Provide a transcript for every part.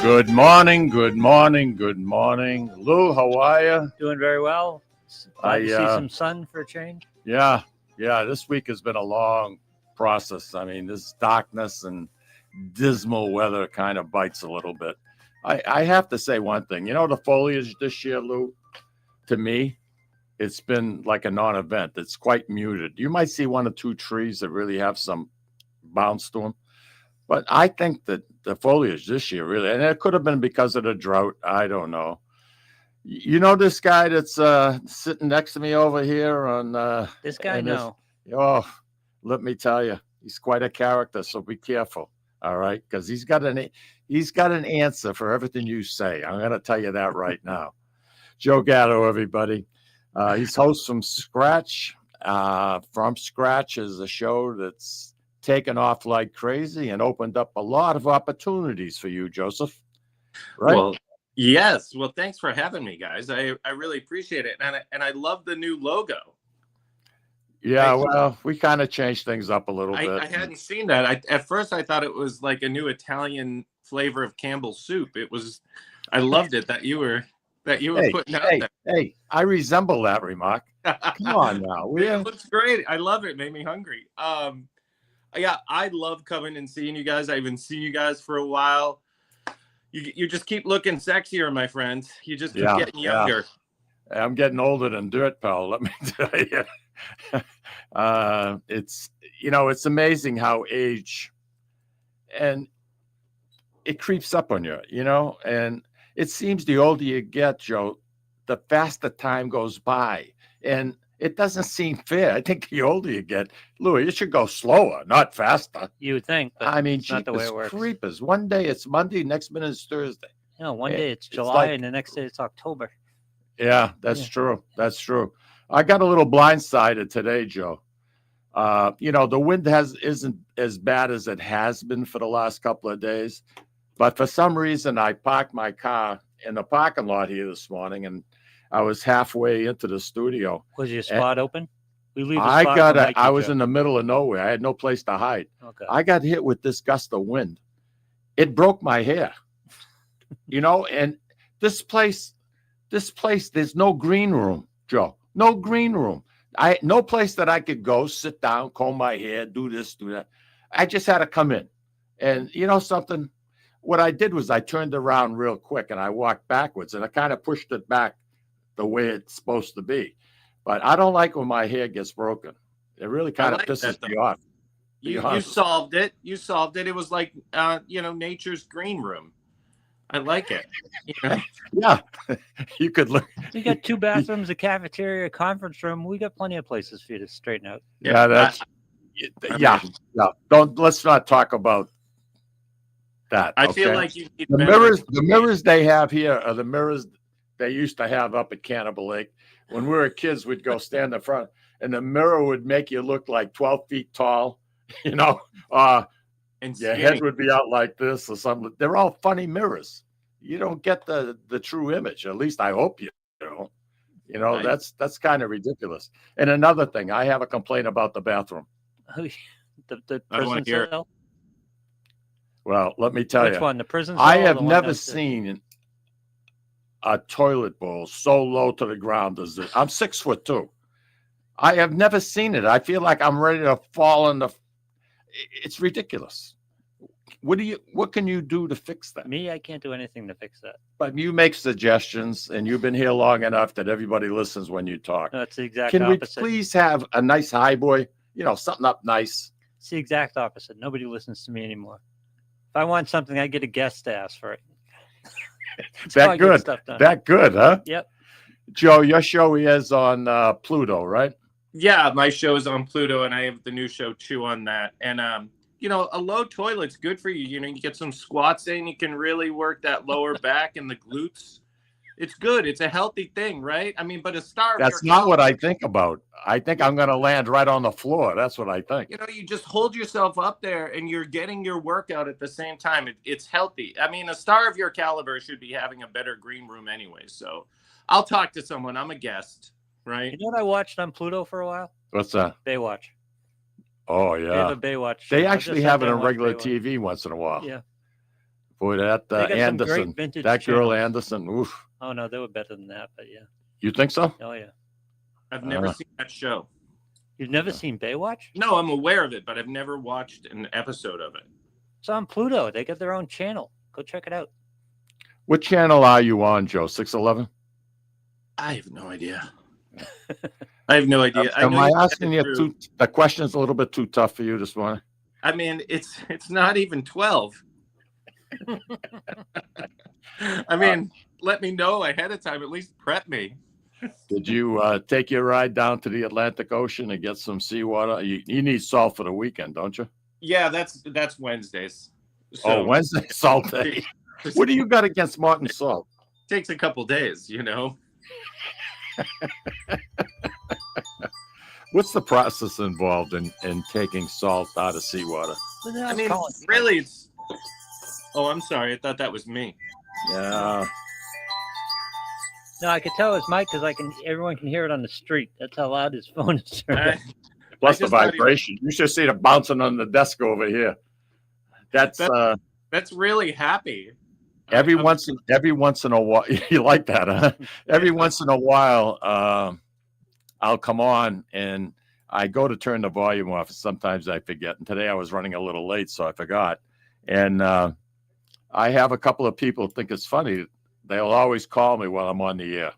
Good morning, good morning, good morning. Lou, how are you? Doing very well. Glad to see some sun for a change. Yeah. This week has been a long process. I mean, this darkness and dismal weather kind of bites a little bit. I have to say one thing. You know, the foliage this year, Lou, to me, it's been like a non-event. It's quite muted. You might see one or two trees that really have some bounce to them. But I think that the foliage this year really, and it could have been because of the drought. I don't know. You know this guy that's sitting next to me over here on this guy? No. Oh, let me tell you, he's quite a character. So be careful, all right? Because he's got an answer for everything you say. I'm going to tell you that right now. Joe Gatto, everybody. He's host from Scratch. From Scratch is a show that's taken off like crazy and opened up a lot of opportunities for you, Joseph. Right? Well, yes. Well, thanks for having me, guys. I really appreciate it. And I love the new logo. Yeah, well, we kind of changed things up a little bit. I hadn't seen that. At first I thought it was like a new Italian flavor of Campbell's soup. I loved it that you were putting out there. Hey, I resemble that remark. Come on now. It looks great. I love it. It made me hungry. Yeah, I love coming and seeing you guys. I haven't seen you guys for a while. You just keep looking sexier, my friend. You just keep getting younger. Yeah. I'm getting older than dirt, pal. Let me tell you. It's amazing how age and it creeps up on you, and it seems the older you get, Joe, the faster time goes by. And it doesn't seem fair. I think the older you get, Louis, you should go slower, not faster. You would think. But I mean, not the way it works. Creepers. One day it's Monday, next minute it's Thursday. One day it's July, and the next day it's October. Yeah, that's true. That's true. I got a little blindsided today, Joe. The wind isn't as bad as it has been for the last couple of days. But for some reason, I parked my car in the parking lot here this morning, and I was halfway into the studio. Was your spot open? I was in the middle of nowhere. I had no place to hide. Okay. I got hit with this gust of wind. It broke my hair. And this place, there's no green room, Joe. No green room. No place that I could go, sit down, comb my hair, do this, do that. I just had to come in. And you know something? What I did was I turned around real quick and I walked backwards and I kind of pushed it back the way it's supposed to be. But I don't like when my hair gets broken. It really kind of pisses me off. You solved it. You solved it. It was like, nature's green room. I like it. Yeah. You could look. We got 2 bathrooms, a cafeteria, a conference room. We got plenty of places for you to straighten out. Yeah. Let's not talk about that. I feel like you need the mirrors they have here are the mirrors they used to have up at Cannibal Lake. When we were kids, we'd go stand in front, and the mirror would make you look like 12 feet tall, and your head would be out like this or something. They're all funny mirrors. You don't get the true image. At least I hope you don't. That's kind of ridiculous. And another thing, I have a complaint about the bathroom. The I don't want to hear it. Well, let me tell you. Which one? The prison? I have never seen a toilet bowl so low to the ground as this. I'm 6'2". I have never seen it. I feel like I'm ready to fall in the. It's ridiculous. What can you do to fix that? Me, I can't do anything to fix that. But you make suggestions, and you've been here long enough that everybody listens when you talk. No, it's the exact opposite. opposite. Can we please have a nice high boy? Something up nice. It's the exact opposite. Nobody listens to me anymore. If I want something, I get a guest to ask for it. That good, huh? Yep. Joe, your show is on Pluto, right? Yeah, my show is on Pluto, and I have the new show too on that. And a low toilet's good for you. You get some squats in, you can really work that lower back and the glutes. It's good. It's a healthy thing, right? I mean, but a star. That's not what I think about. I think I'm going to land right on the floor. That's what I think. You just hold yourself up there and you're getting your workout at the same time. It's healthy. I mean, a star of your caliber should be having a better green room anyway. So I'll talk to someone. I'm a guest, right? You know what I watched on Pluto for a while? What's that? Baywatch. Oh, yeah. They have a Baywatch. They actually have it on regular TV once in a while. Yeah. Boy, that They got some Anderson, great vintage that girl channels. Anderson. Oof. Oh no, they were better than that, but yeah. You think so? Oh yeah. I've never seen that show. You've never seen Baywatch? No, I'm aware of it, but I've never watched an episode of it. It's on Pluto. They got their own channel. Go check it out. What channel are you on, Joe? 611? I have no idea. I have no idea. Am I asking you the question's a little bit too tough for you this morning? I mean, it's not even 12. I mean, let me know ahead of time. At least prep me. Did you take your ride down to the Atlantic Ocean and get some seawater? You need salt for the weekend, don't you? Yeah, that's Wednesdays. So, Wednesday salt day. What do you got against Martin Salt? Takes a couple days, you know. What's the process involved in taking salt out of seawater? I mean, really, it's. Oh, I'm sorry. I thought that was me. Yeah. No, I could tell it's Mike because everyone can hear it on the street. That's how loud his phone is. Plus the vibration. You should see it bouncing on the desk over here. That's really happy. Every once in a while, you like that, huh? Every once in a while, I'll come on and I go to turn the volume off. Sometimes I forget. And today I was running a little late, so I forgot. And I have a couple of people think it's funny. They'll always call me while I'm on the air.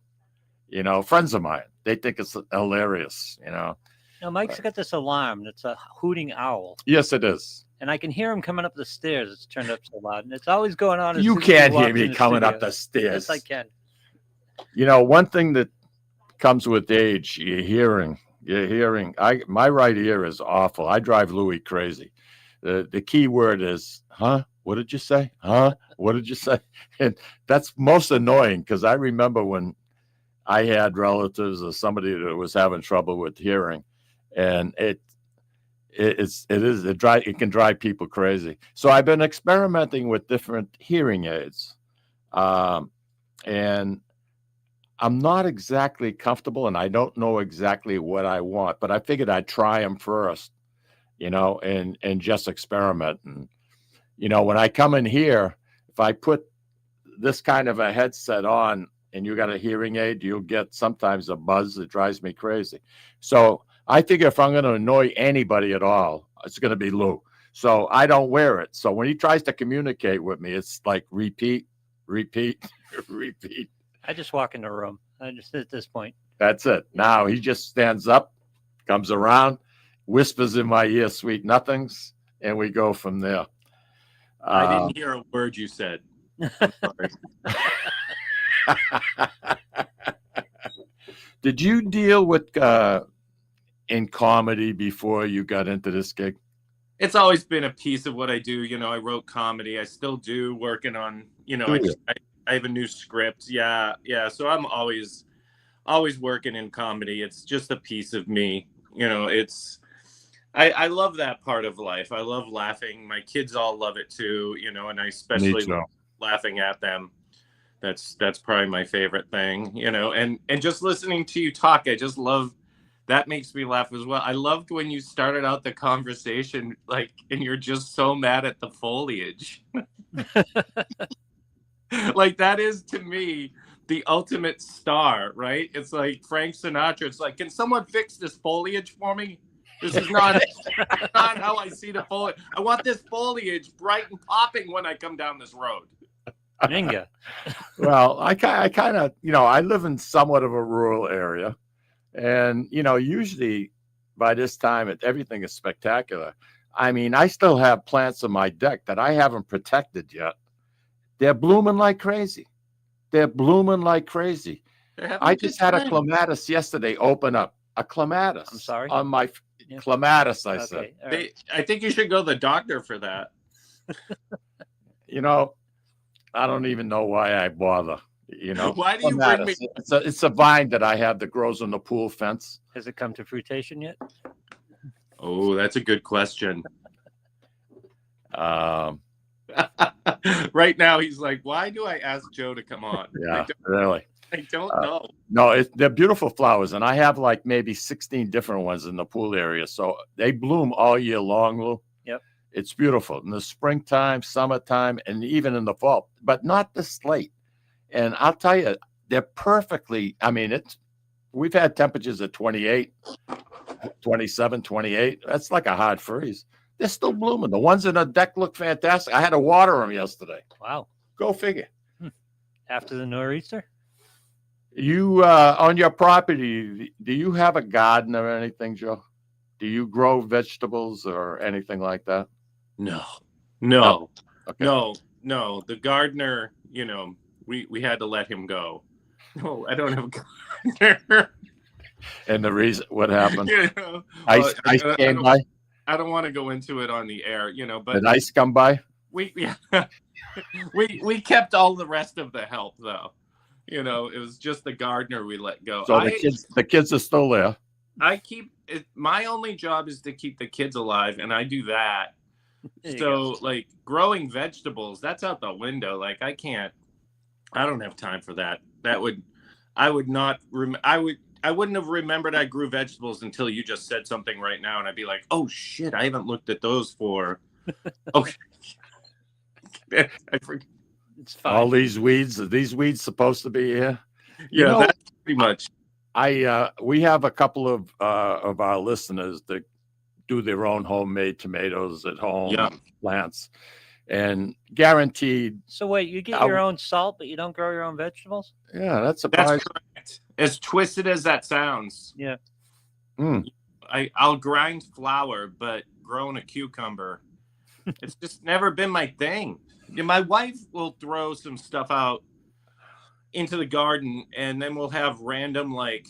You know, friends of mine. They think it's hilarious, you know. No, Mike's got this alarm. It's a hooting owl. Yes, it is. And I can hear him coming up the stairs. It's turned up so loud. And it's always going on. You can't hear me coming up the stairs. Yes, I can. You know, one thing that comes with age, you're hearing. My right ear is awful. I drive Louis crazy. The key word is, huh? What did you say? Huh? What did you say? And that's most annoying because I remember when I had relatives or somebody that was having trouble with hearing, and it can drive people crazy. So I've been experimenting with different hearing aids, and I'm not exactly comfortable, and I don't know exactly what I want, but I figured I'd try them first, you know, and just experiment. And you know, when I come in here, if I put this kind of a headset on and you got a hearing aid, you'll get sometimes a buzz that drives me crazy. So I figure if I'm going to annoy anybody at all, it's going to be Lou. So I don't wear it. So when he tries to communicate with me, it's like repeat, repeat, repeat. I just walk in the room. I just at this point. That's it. Now he just stands up, comes around, whispers in my ear sweet nothings, and we go from there. I didn't hear a word you said. I'm sorry. Did you deal with in comedy before you got into this gig? It's always been a piece of what I do. You know, I wrote comedy. I still do, working on, you know, I have a new script. Yeah. So I'm always working in comedy. It's just a piece of me. You know, I love that part of life. I love laughing. My kids all love it too, you know, and I especially love laughing at them. That's probably my favorite thing, you know, and just listening to you talk, I just love, that makes me laugh as well. I loved when you started out the conversation, like, and you're just so mad at the foliage. Like, that is to me the ultimate star, right? It's like Frank Sinatra. It's like, can someone fix this foliage for me? This is not how I see the foliage. I want this foliage bright and popping when I come down this road. Ninga. Well, I kind of, you know, I live in somewhat of a rural area. And, you know, usually by this time, everything is spectacular. I mean, I still have plants on my deck that I haven't protected yet. They're blooming like crazy. I just had a clematis yesterday open up. A clematis. I'm sorry? On my clematis, I said. Right. I think you should go to the doctor for that. You know, I don't even know why I bother. You know, why do you bring me? It's a vine that I have that grows on the pool fence. Has it come to fruitation yet? Oh, that's a good question. Right now, he's like, why do I ask Joe to come on? Yeah, really. I don't know. No, they're beautiful flowers, and I have like maybe 16 different ones in the pool area. So they bloom all year long, Lou. Yep. It's beautiful in the springtime, summertime, and even in the fall, but not this late. And I'll tell you, they're perfectly. I mean, we've had temperatures at 28, 27, 28. That's like a hard freeze. They're still blooming. The ones in the deck look fantastic. I had to water them yesterday. Wow. Go figure. After the nor'easter? You on your property, do you have a garden or anything, Joe? Do you grow vegetables or anything like that? No. Okay. No. The gardener, we had to let him go. No, I don't have a gardener. And the reason, what happened? Well, Ice came by. I don't want to go into it on the air, but Did ice come by? we kept all the rest of the help though. It was just the gardener we let go. So the kids are still there. I keep it. My only job is to keep the kids alive, and I do that. So, like growing vegetables, that's out the window. Like I don't have time for that. I wouldn't have remembered I grew vegetables until you just said something right now, and I'd be like, oh shit, I haven't looked at those for. Okay. I forget. It's fine. All these weeds. Are these weeds supposed to be here? Yeah, that's pretty much. We have a couple of our listeners that do their own homemade tomatoes at home, plants, and guaranteed. So wait, you get your own salt, but you don't grow your own vegetables? Yeah, that's surprising. That's correct. As twisted as that sounds. Yeah. I'll grind flour, but growing a cucumber, it's just never been my thing. My wife will throw some stuff out into the garden, and then we'll have random like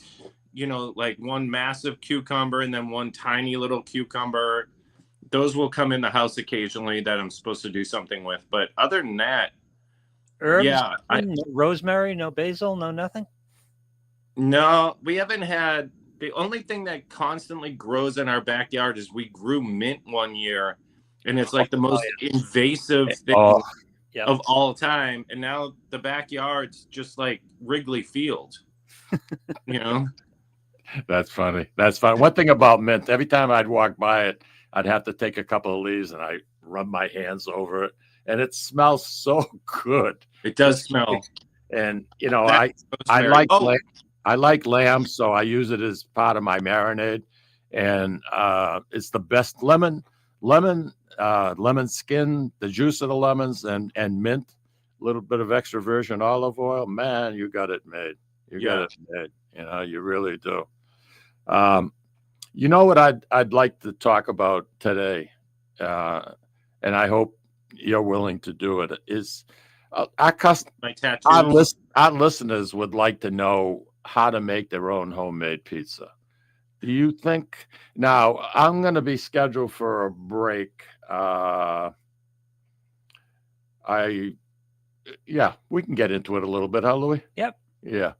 one massive cucumber and then one tiny little cucumber. Those will come in the house occasionally that I'm supposed to do something with. But other than that, herbs? Yeah, No rosemary, no basil, no nothing? No, we haven't had. The only thing that constantly grows in our backyard is we grew mint one year, and it's like the most invasive thing of all time. And now the backyard's just like Wrigley Field. That's funny. That's fun. One thing about mint, every time I'd walk by it, I'd have to take a couple of leaves and I rub my hands over it, and it smells so good. It does smell. And I like lamb, so I use it as part of my marinade, and it's the best lemon skin, the juice of the lemons, and mint, a little bit of extra virgin olive oil. Man, you got it made. You got it made. You really do. You know what I'd like to talk about today, and I hope you're willing to do it, is my tattoo. Our listeners would like to know how to make their own homemade pizza. Do you think now I'm going to be scheduled for a break? We can get into it a little bit, huh, Louis? Yep. Yeah.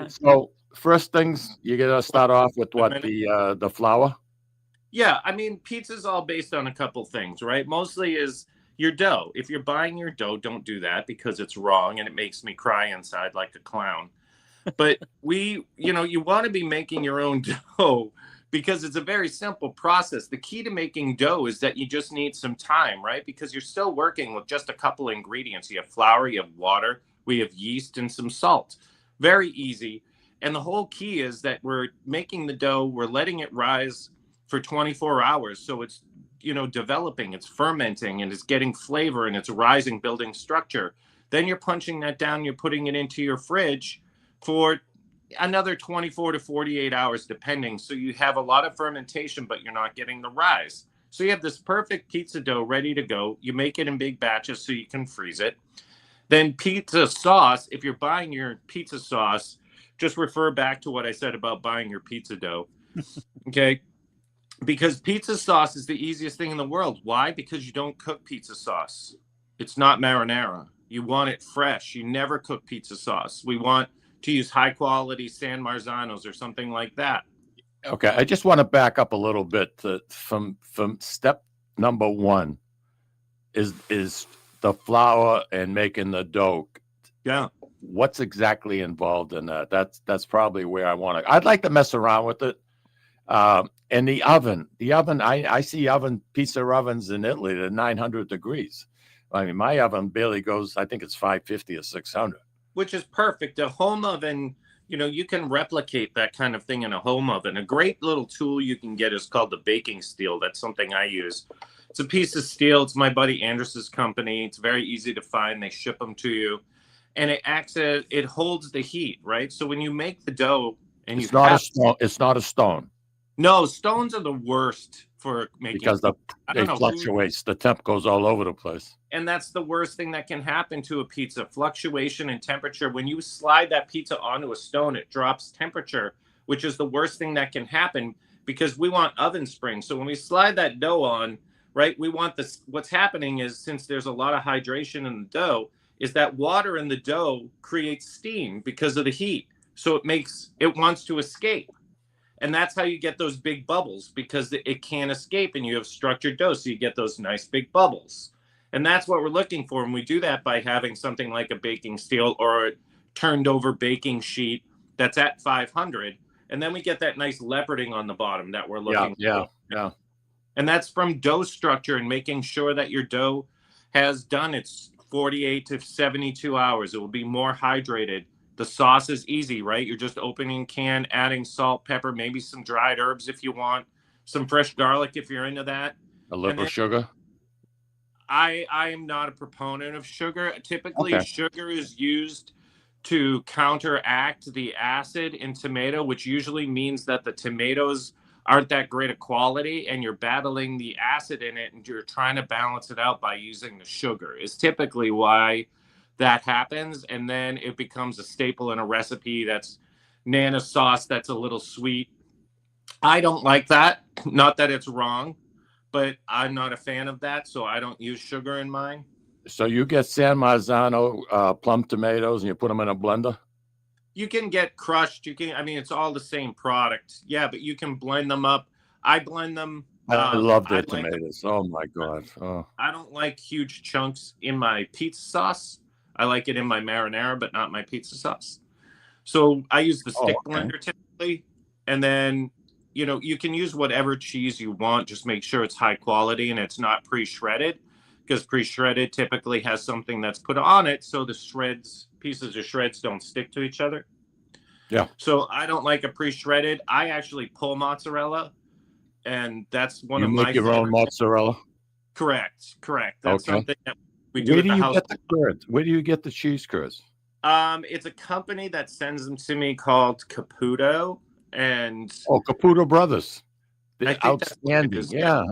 So first things, you got to start off with the flour. Yeah, I mean, pizza's all based on a couple things, right? Mostly is your dough. If you're buying your dough, don't do that because it's wrong and it makes me cry inside like a clown. But you want to be making your own dough because it's a very simple process. The key to making dough is that you just need some time, right? Because you're still working with just a couple of ingredients. You have flour, you have water, we have yeast and some salt. Very easy. And the whole key is that we're making the dough, we're letting it rise for 24 hours. So it's, developing, it's fermenting, and it's getting flavor, and it's rising, building structure. Then you're punching that down, you're putting it into your fridge for another 24 to 48 hours, depending. So you have a lot of fermentation, but you're not getting the rise. So you have this perfect pizza dough ready to go. You make it in big batches so you can freeze it. Then pizza sauce, if you're buying your pizza sauce, just refer back to what I said about buying your pizza dough. Okay? Because pizza sauce is the easiest thing in the world. Why? Because you don't cook pizza sauce. It's not marinara. You want it fresh. You never cook pizza sauce. We want to use high quality San Marzanos or something like that. Okay, I just want to back up a little bit from step number one is the flour and making the dough. Yeah. What's exactly involved in that? That's probably where I want to. I'd like to mess around with it. And the oven, I see pizza ovens in Italy that are 900 degrees. I mean, my oven barely goes, I think it's 550 or 600. Which is perfect. A home oven, you can replicate that kind of thing in a home oven. A great little tool you can get is called the baking steel. That's something I use. It's a piece of steel. It's my buddy Andrus's company. It's very easy to find. They ship them to you. And it holds the heat, right? So when you make the dough and it's not a stone. No, stones are the worst for making, because it fluctuates. The temp goes all over the place. And that's the worst thing that can happen to a pizza, fluctuation in temperature. When you slide that pizza onto a stone, it drops temperature, which is the worst thing that can happen because we want oven springs. So when we slide that dough on, right, we want this. What's happening is, since there's a lot of hydration in the dough, is that water in the dough creates steam because of the heat. So it wants to escape. And that's how you get those big bubbles, because it can't escape and you have structured dough. So you get those nice big bubbles. And that's what we're looking for. And we do that by having something like a baking steel or a turned over baking sheet that's at 500. And then we get that nice leoparding on the bottom that we're looking for. Yeah. And that's from dough structure and making sure that your dough has done its 48 to 72 hours. It will be more hydrated. The sauce is easy, right? You're just opening can, adding salt, pepper, maybe some dried herbs if you want, some fresh garlic if you're into that. A little sugar. I am not a proponent of sugar. Typically, sugar is used to counteract the acid in tomato, which usually means that the tomatoes aren't that great a quality and you're battling the acid in it and you're trying to balance it out by using the sugar is typically why that happens. And then it becomes a staple in a recipe that's Nana sauce that's a little sweet. I don't like that. Not that it's wrong, but I'm not a fan of that, so I don't use sugar in mine. So you get San Marzano plum tomatoes and you put them in a blender? You can get crushed. It's all the same product. Yeah, but you can blend them up. I blend them. I love their tomatoes. Oh, my God. Oh. I don't like huge chunks in my pizza sauce. I like it in my marinara, but not my pizza sauce. So I use the stick blender typically. And then, you can use whatever cheese you want. Just make sure it's high quality and it's not pre-shredded, because pre-shredded typically has something that's put on it. So the pieces of shreds don't stick to each other. Yeah. So I don't like a pre-shredded. I actually pull mozzarella, and that's one of my. You make your own mozzarella? Correct. That's something that we do. Where do you get the curds? Where do you get the cheese curds? It's a company that sends them to me called Caputo. And Caputo Brothers. They're outstanding. Yeah.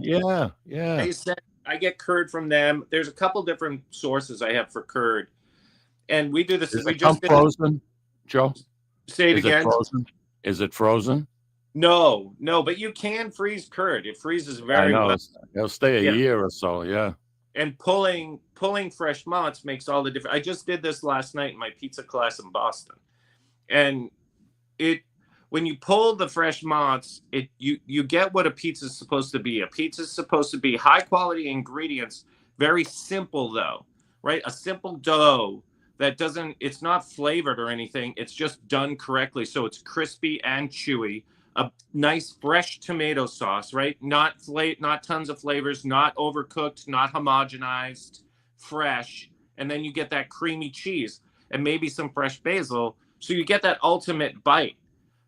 They said I get curd from them. There's a couple different sources I have for curd, and we do this. Is it frozen, Joe? Say it again. Is it frozen? No, but you can freeze curd. It freezes very well. It'll stay a year or so. Yeah. And pulling fresh mozz makes all the difference. I just did this last night in my pizza class in Boston, and when you pull the fresh mozz, you get what a pizza is supposed to be. A pizza is supposed to be high quality ingredients, very simple though, right? A simple dough that it's not flavored or anything. It's just done correctly. So it's crispy and chewy. A nice fresh tomato sauce, right? Not tons of flavors, not overcooked, not homogenized, fresh. And then you get that creamy cheese and maybe some fresh basil. So you get that ultimate bite.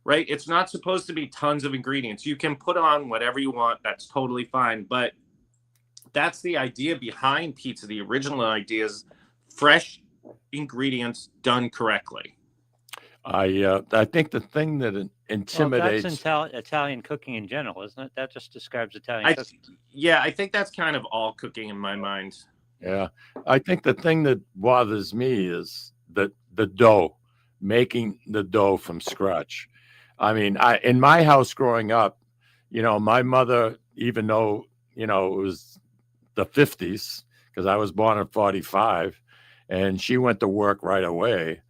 Right? It's not supposed to be tons of ingredients. You can put on whatever you want. That's totally fine. But that's the idea behind pizza. The original idea is fresh ingredients done correctly. I think the thing that intimidates... Well, that's Italian cooking in general, isn't it? That just describes Italian cooking. Yeah, I think that's kind of all cooking in my mind. Yeah. I think the thing that bothers me is the dough, making the dough from scratch. I mean, in my house growing up, my mother, even though, it was the 50s, because I was born in 45, and she went to work right away,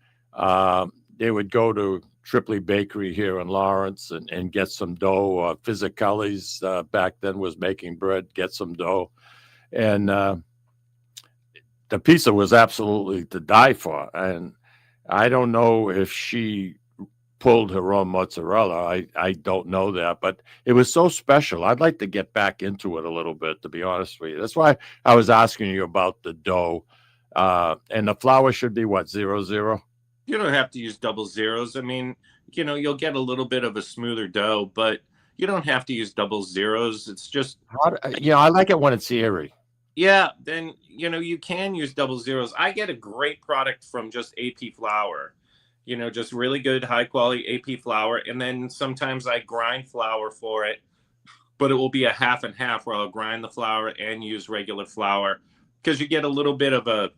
they would go to Tripoli Bakery here in Lawrence and get some dough. Fisicelli's back then was making bread, get some dough. And the pizza was absolutely to die for. And I don't know if she pulled her own mozzarella. I don't know that, but it was so special. I'd like to get back into it a little bit, to be honest with you. That's why I was asking you about the dough. And the flour should be what, 0-0? You don't have to use double zeros. I mean, you'll get a little bit of a smoother dough, but you don't have to use double zeros. It's just, I like it when it's airy. yeah, then, you can use double zeros. I get a great product from just AP flour, just really good, high quality AP flour. And then sometimes I grind flour for it, but it will be a half and half where I'll grind the flour and use regular flour because you get a little bit of a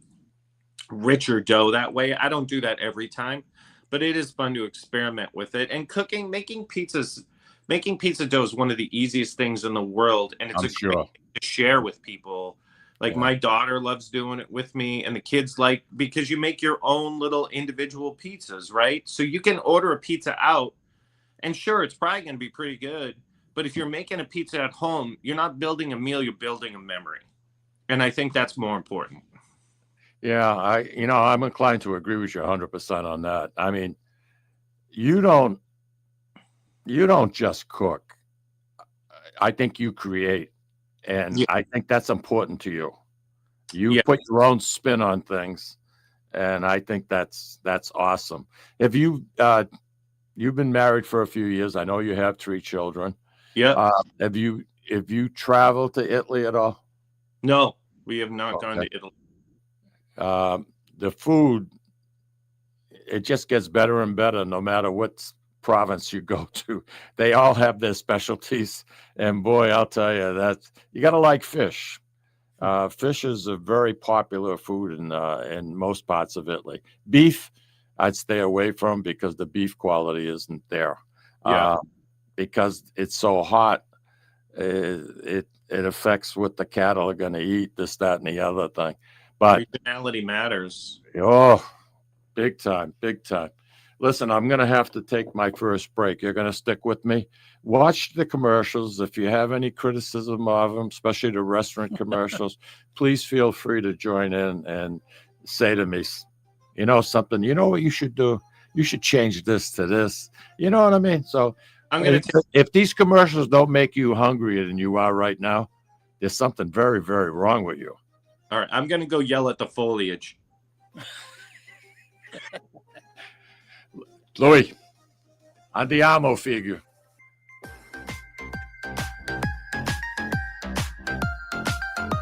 richer dough that way. I don't do that every time, but it is fun to experiment with it. And making pizza dough is one of the easiest things in the world, and it's great thing to share with people. Like my daughter loves doing it with me, and the kids because you make your own little individual pizzas, right? So you can order a pizza out, and sure, it's probably going to be pretty good, but if you're making a pizza at home, you're not building a meal, you're building a memory. And I think that's more important. Yeah, I'm inclined to agree with you 100% on that. I mean, you don't just cook. I think you create, and I think that's important to you. You put your own spin on things, and I think that's awesome. Have you've been married for a few years? I know you have 3 children. Yeah. Have you traveled to Italy at all? No, we have not gone to Italy. The food, it just gets better and better no matter what province you go to. They all have their specialties, and boy, I'll tell you that you got to like fish. Fish is a very popular food in most parts of Italy. Beef, I'd stay away from because the beef quality isn't there. Because it's so hot, it affects what the cattle are going to eat, this, that, and the other thing. But regionality matters. Oh, big time, big time. Listen, I'm going to have to take my first break. You're going to stick with me. Watch the commercials. If you have any criticism of them, especially the restaurant commercials, please feel free to join in and say to me, something, what you should do? You should change this to this. You know what I mean? So if these commercials don't make you hungrier than you are right now, there's something very, very wrong with you. All right, I'm going to go yell at the foliage. Louis, andiamo, figlio.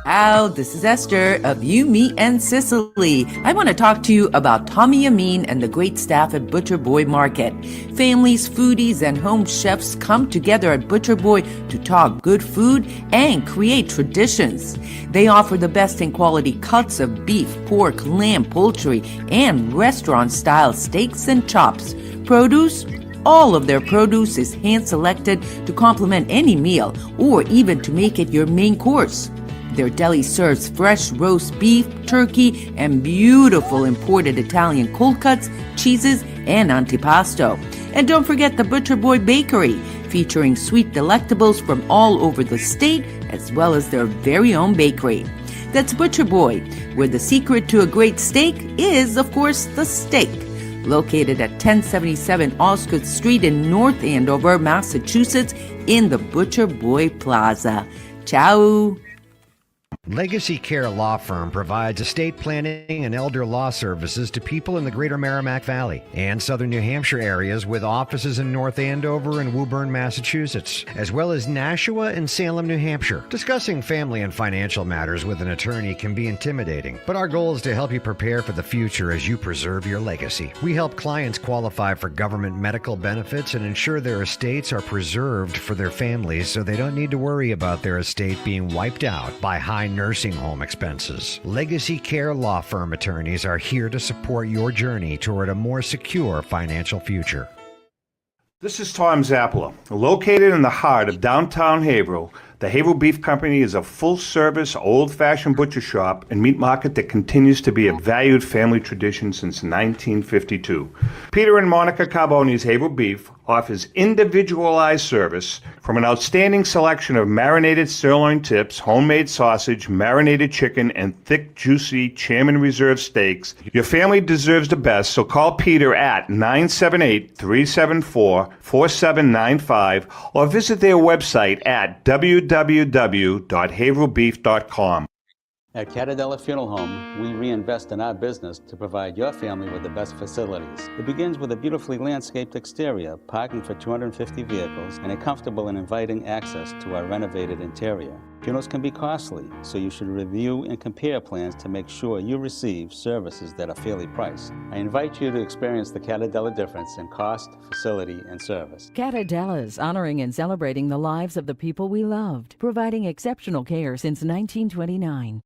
Ciao, this is Esther of You, Me, and Sicily. I want to talk to you about Tommy Amin and the great staff at Butcher Boy Market. Families, foodies, and home chefs come together at Butcher Boy to talk good food and create traditions. They offer the best in quality cuts of beef, pork, lamb, poultry, and restaurant-style steaks and chops. Produce? All of their produce is hand-selected to complement any meal or even to make it your main course. Their deli serves fresh roast beef, turkey, and beautiful imported Italian cold cuts, cheeses, and antipasto. And don't forget the Butcher Boy Bakery, featuring sweet delectables from all over the state, as well as their very own bakery. That's Butcher Boy, where the secret to a great steak is, of course, the steak. Located at 1077 Osgood Street in North Andover, Massachusetts, in the Butcher Boy Plaza. Ciao! Legacy Care Law Firm provides estate planning and elder law services to people in the greater Merrimack Valley and southern New Hampshire areas with offices in North Andover and Woburn, Massachusetts, as well as Nashua and Salem, New Hampshire. Discussing family and financial matters with an attorney can be intimidating, but our goal is to help you prepare for the future as you preserve your legacy. We help clients qualify for government medical benefits and ensure their estates are preserved for their families so they don't need to worry about their estate being wiped out by high nursing home expenses. Legacy Care Law Firm attorneys are here to support your journey toward a more secure financial future. This is Tom Zappala. Located in the heart of downtown Haverhill, The Haverhill Beef Company is a full-service, old-fashioned butcher shop and meat market that continues to be a valued family tradition since 1952. Peter and Monica Carboni's Haverhill Beef offers individualized service from an outstanding selection of marinated sirloin tips, homemade sausage, marinated chicken, and thick, juicy Chairman Reserve steaks. Your family deserves the best, so call Peter at 978-374-4795 or visit their website at www.haverhillbeef.com. At Catadella Funeral Home, we reinvest in our business to provide your family with the best facilities. It begins with a beautifully landscaped exterior, parking for 250 vehicles, and a comfortable and inviting access to our renovated interior. Funerals can be costly, so you should review and compare plans to make sure you receive services that are fairly priced. I invite you to experience the Catadella difference in cost, facility, and service. Catadella's honoring and celebrating the lives of the people we loved, providing exceptional care since 1929.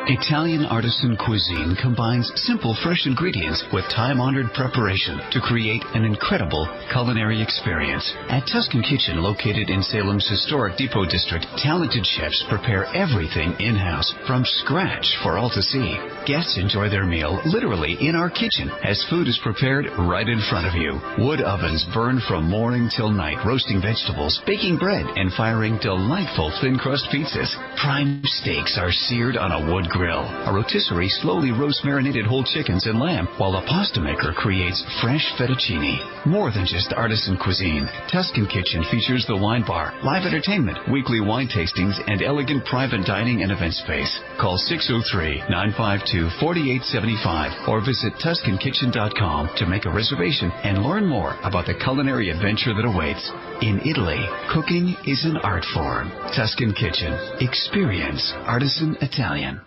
Italian artisan cuisine combines simple, fresh ingredients with time-honored preparation to create an incredible culinary experience. At Tuscan Kitchen, located in Salem's historic Depot District, talented chefs prepare everything in-house from scratch for all to see. Guests enjoy their meal literally in our kitchen as food is prepared right in front of you. Wood ovens burn from morning till night, roasting vegetables, baking bread, and firing delightful thin-crust pizzas. Prime steaks are seared on a wood grill. A rotisserie slowly roasts marinated whole chickens and lamb, while a pasta maker creates fresh fettuccine. More than just artisan cuisine, Tuscan Kitchen features the wine bar, live entertainment, weekly wine tastings, and elegant private dining and event space. Call 603-952-4875 or visit TuscanKitchen.com to make a reservation and learn more about the culinary adventure that awaits. In Italy, cooking is an art form. Tuscan Kitchen. Experience artisan Italian.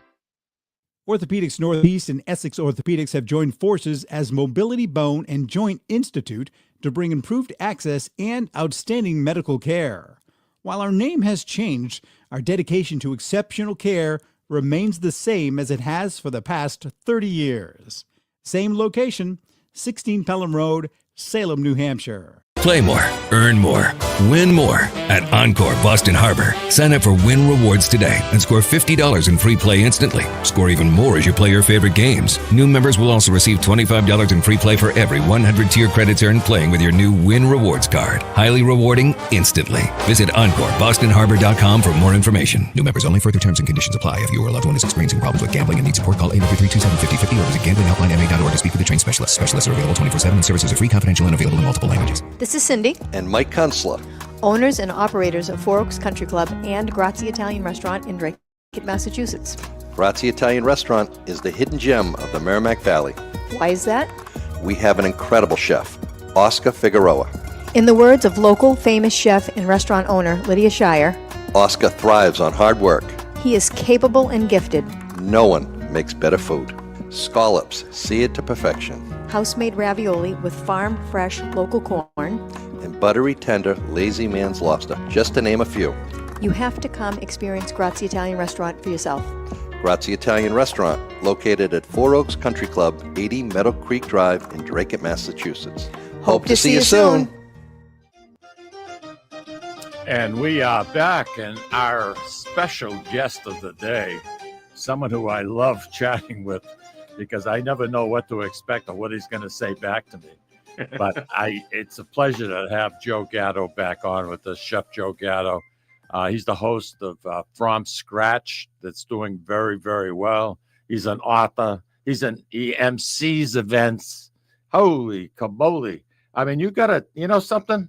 Orthopedics Northeast and Essex Orthopedics have joined forces as Mobility Bone and Joint Institute to bring improved access and outstanding medical care. While our name has changed, our dedication to exceptional care remains the same as it has for the past 30 years. Same location, 16 Pelham Road, Salem, New Hampshire. Play more, earn more, win more at Encore Boston Harbor. Sign up for Win Rewards today and score $50 in free play instantly. Score even more as you play your favorite games. New members will also receive $25 in free play for every 100 tier credits earned playing with your new Win Rewards card. Highly rewarding instantly. Visit EncoreBostonHarbor.com for more information. New members only. Further terms and conditions apply. If you or a loved one is experiencing problems with gambling and needs support, call 833-277-5050 or visit gamblinghelplinema.org to speak with a trained specialist. Specialists are available 24/7 and services are free, confidential, and available in multiple languages. This is Cindy. And Mike Kunstler, owners and operators of Four Oaks Country Club and Grazie Italian Restaurant in Drake, Massachusetts. Grazie Italian Restaurant is the hidden gem of the Merrimack Valley. Why is that? We have an incredible chef, Oscar Figueroa. In the words of local famous chef and restaurant owner Lydia Shire, Oscar thrives on hard work. He is capable and gifted. No one makes better food. Scallops, seared to perfection. House-made ravioli with farm-fresh local corn. And buttery, tender, lazy man's lobster, just to name a few. You have to come experience Grazie Italian Restaurant for yourself. Grazie Italian Restaurant, located at Four Oaks Country Club, 80 Meadow Creek Drive in Drake, Massachusetts. Hope to see you soon. And we are back, and our special guest of the day, someone who I love chatting with because I never know what to expect or what he's going to say back to me. But it's a pleasure to have Joe Gatto back on with us, Chef Joe Gatto. He's the host of From Scratch that's doing very, very well. He's an author. He MCs events. Holy kaboli. I mean, you got to, you know something?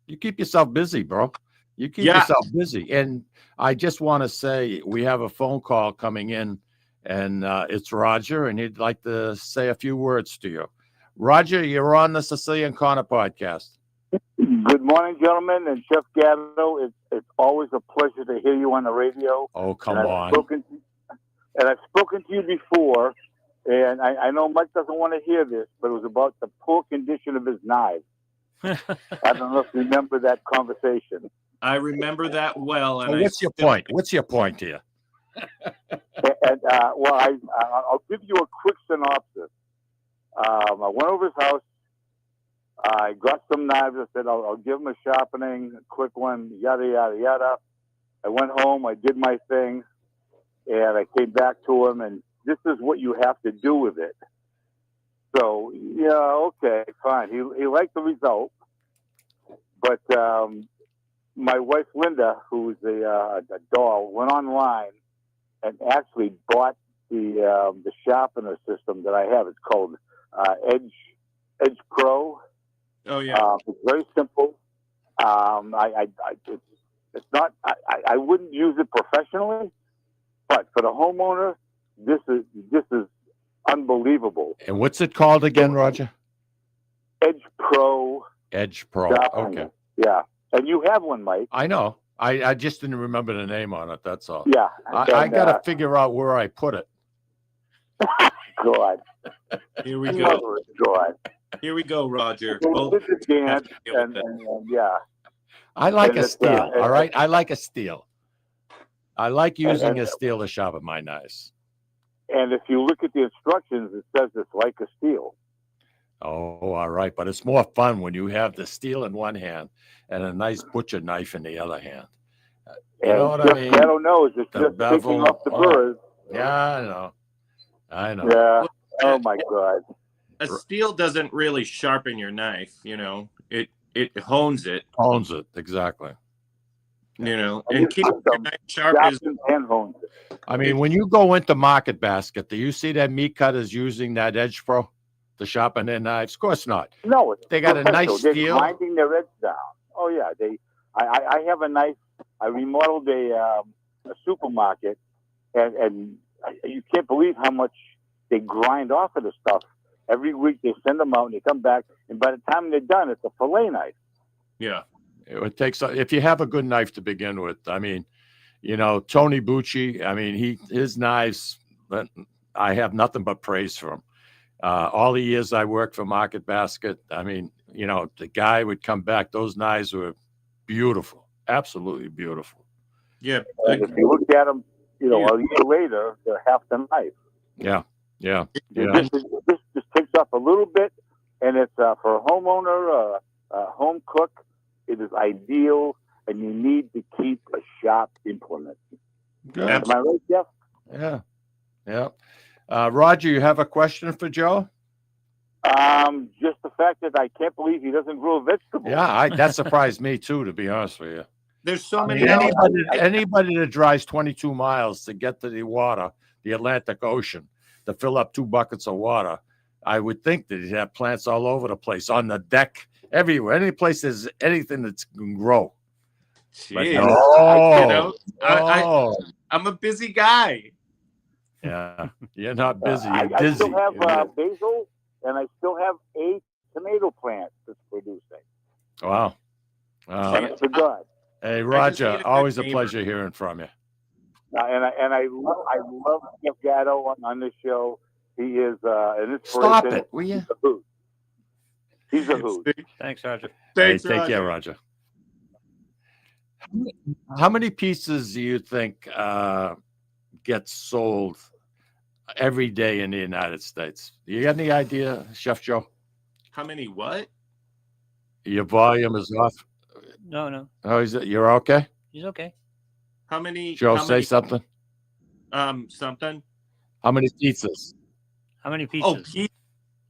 You keep yourself busy, bro. You keep yourself busy. And I just want to say we have a phone call coming in, and it's Roger, and he'd like to say a few words to you. Roger, you're on the Sicilian Corner podcast. Good morning, gentlemen, and Chef Gatto. It's always a pleasure to hear you on the radio. Oh, come on. I've spoken to you before, and I know Mike doesn't want to hear this, but it was about the poor condition of his knives. I don't know if you remember that conversation. I remember that well. And what's your point? What's your point here? I'll give you a quick synopsis. I went over his house. I got some knives. I said, I'll give him a sharpening, a quick one, yada, yada, yada. I went home, I did my thing, and I came back to him, and this is what you have to do with it. So, yeah, okay, fine. He liked the result, but my wife, Linda, who's a doll, went online and actually bought the sharpener system that I have. It's called Edge Pro. Oh, yeah. It's very simple. It's not. I wouldn't use it professionally, but for the homeowner, this is unbelievable. And what's it called again, Roger? Edge Pro. Edge Pro. Okay. Yeah, and you have one, Mike. I know. I just didn't remember the name on it. That's all. Yeah. I got to figure out where I put it. God. Here we go. God. Here we go, Roger. This is Dan, and yeah. I like And a it's, steel. All right. I like a steel. I like using a and- steel to sharpen my knives. And if you look at the instructions, it says it's like a steel. Oh, all right. But it's more fun when you have the steel in one hand and a nice butcher knife in the other hand. You know what I mean? Gatto knows it's The just bevel. taking off the burrs. Yeah, I know. Yeah. Oh my God. A steel doesn't really sharpen your knife, you know. It hones it. Hones it, exactly. You know, And and it's keep your custom. knife sharp is Sharpens and hones it. I mean, when you go into Market Basket, do you see that meat cutters using that Edge Pro to sharpen their knives? Of course not. No, it's They got a nice professional. steel. They're grinding their edge down. Oh yeah, I have a knife. I remodeled a supermarket, and you can't believe how much they grind off of the stuff. Every week they send them out and they come back, and by the time they're done, it's a fillet knife. yeah. It takes, if you have a good knife to begin with. I mean, you know, Tony Bucci, I mean, his knives, I have nothing but praise for him. All the years I worked for Market Basket, I mean, you know, the guy would come back. Those knives were beautiful, absolutely beautiful. Yeah. And if you look at them, you know, a year later, they're half the knife. Yeah. This just takes off a little bit, and it's for a homeowner, a home cook. It is ideal, and you need to keep a sharp implement. Good. Am I right, Jeff? Yeah. Roger, you have a question for Joe? Just the fact that I can't believe he doesn't grow vegetables. Yeah, that surprised me too, to be honest with you. There's so many. Anybody that drives 22 miles to get to the water, the Atlantic Ocean, to fill up 2 buckets of water, I would think that he'd have plants all over the place, on the deck, everywhere. Any place there's anything that can grow. Jeez. No. I'm a busy guy. Yeah, you're not busy. You're I dizzy. still have basil, and I still have a tomato plant that's producing. Wow. And it's a god. Hey, need Roger, a good always a neighbor. pleasure hearing from you. I love Jeff Gatto on this show. He is an inspiration. Stop it, will you? He's a hoot. He's a hoot. Thanks, Roger. Thanks, Hey, take Roger. care, Roger. How many pieces do you think get sold every day in the United States? Do you got any idea, Chef Joe? How many what? Your volume is off. No. Oh, is it? You're okay? He's okay. How many? Joe, how say many, something. Something. How many pizzas? How many pizzas? Oh,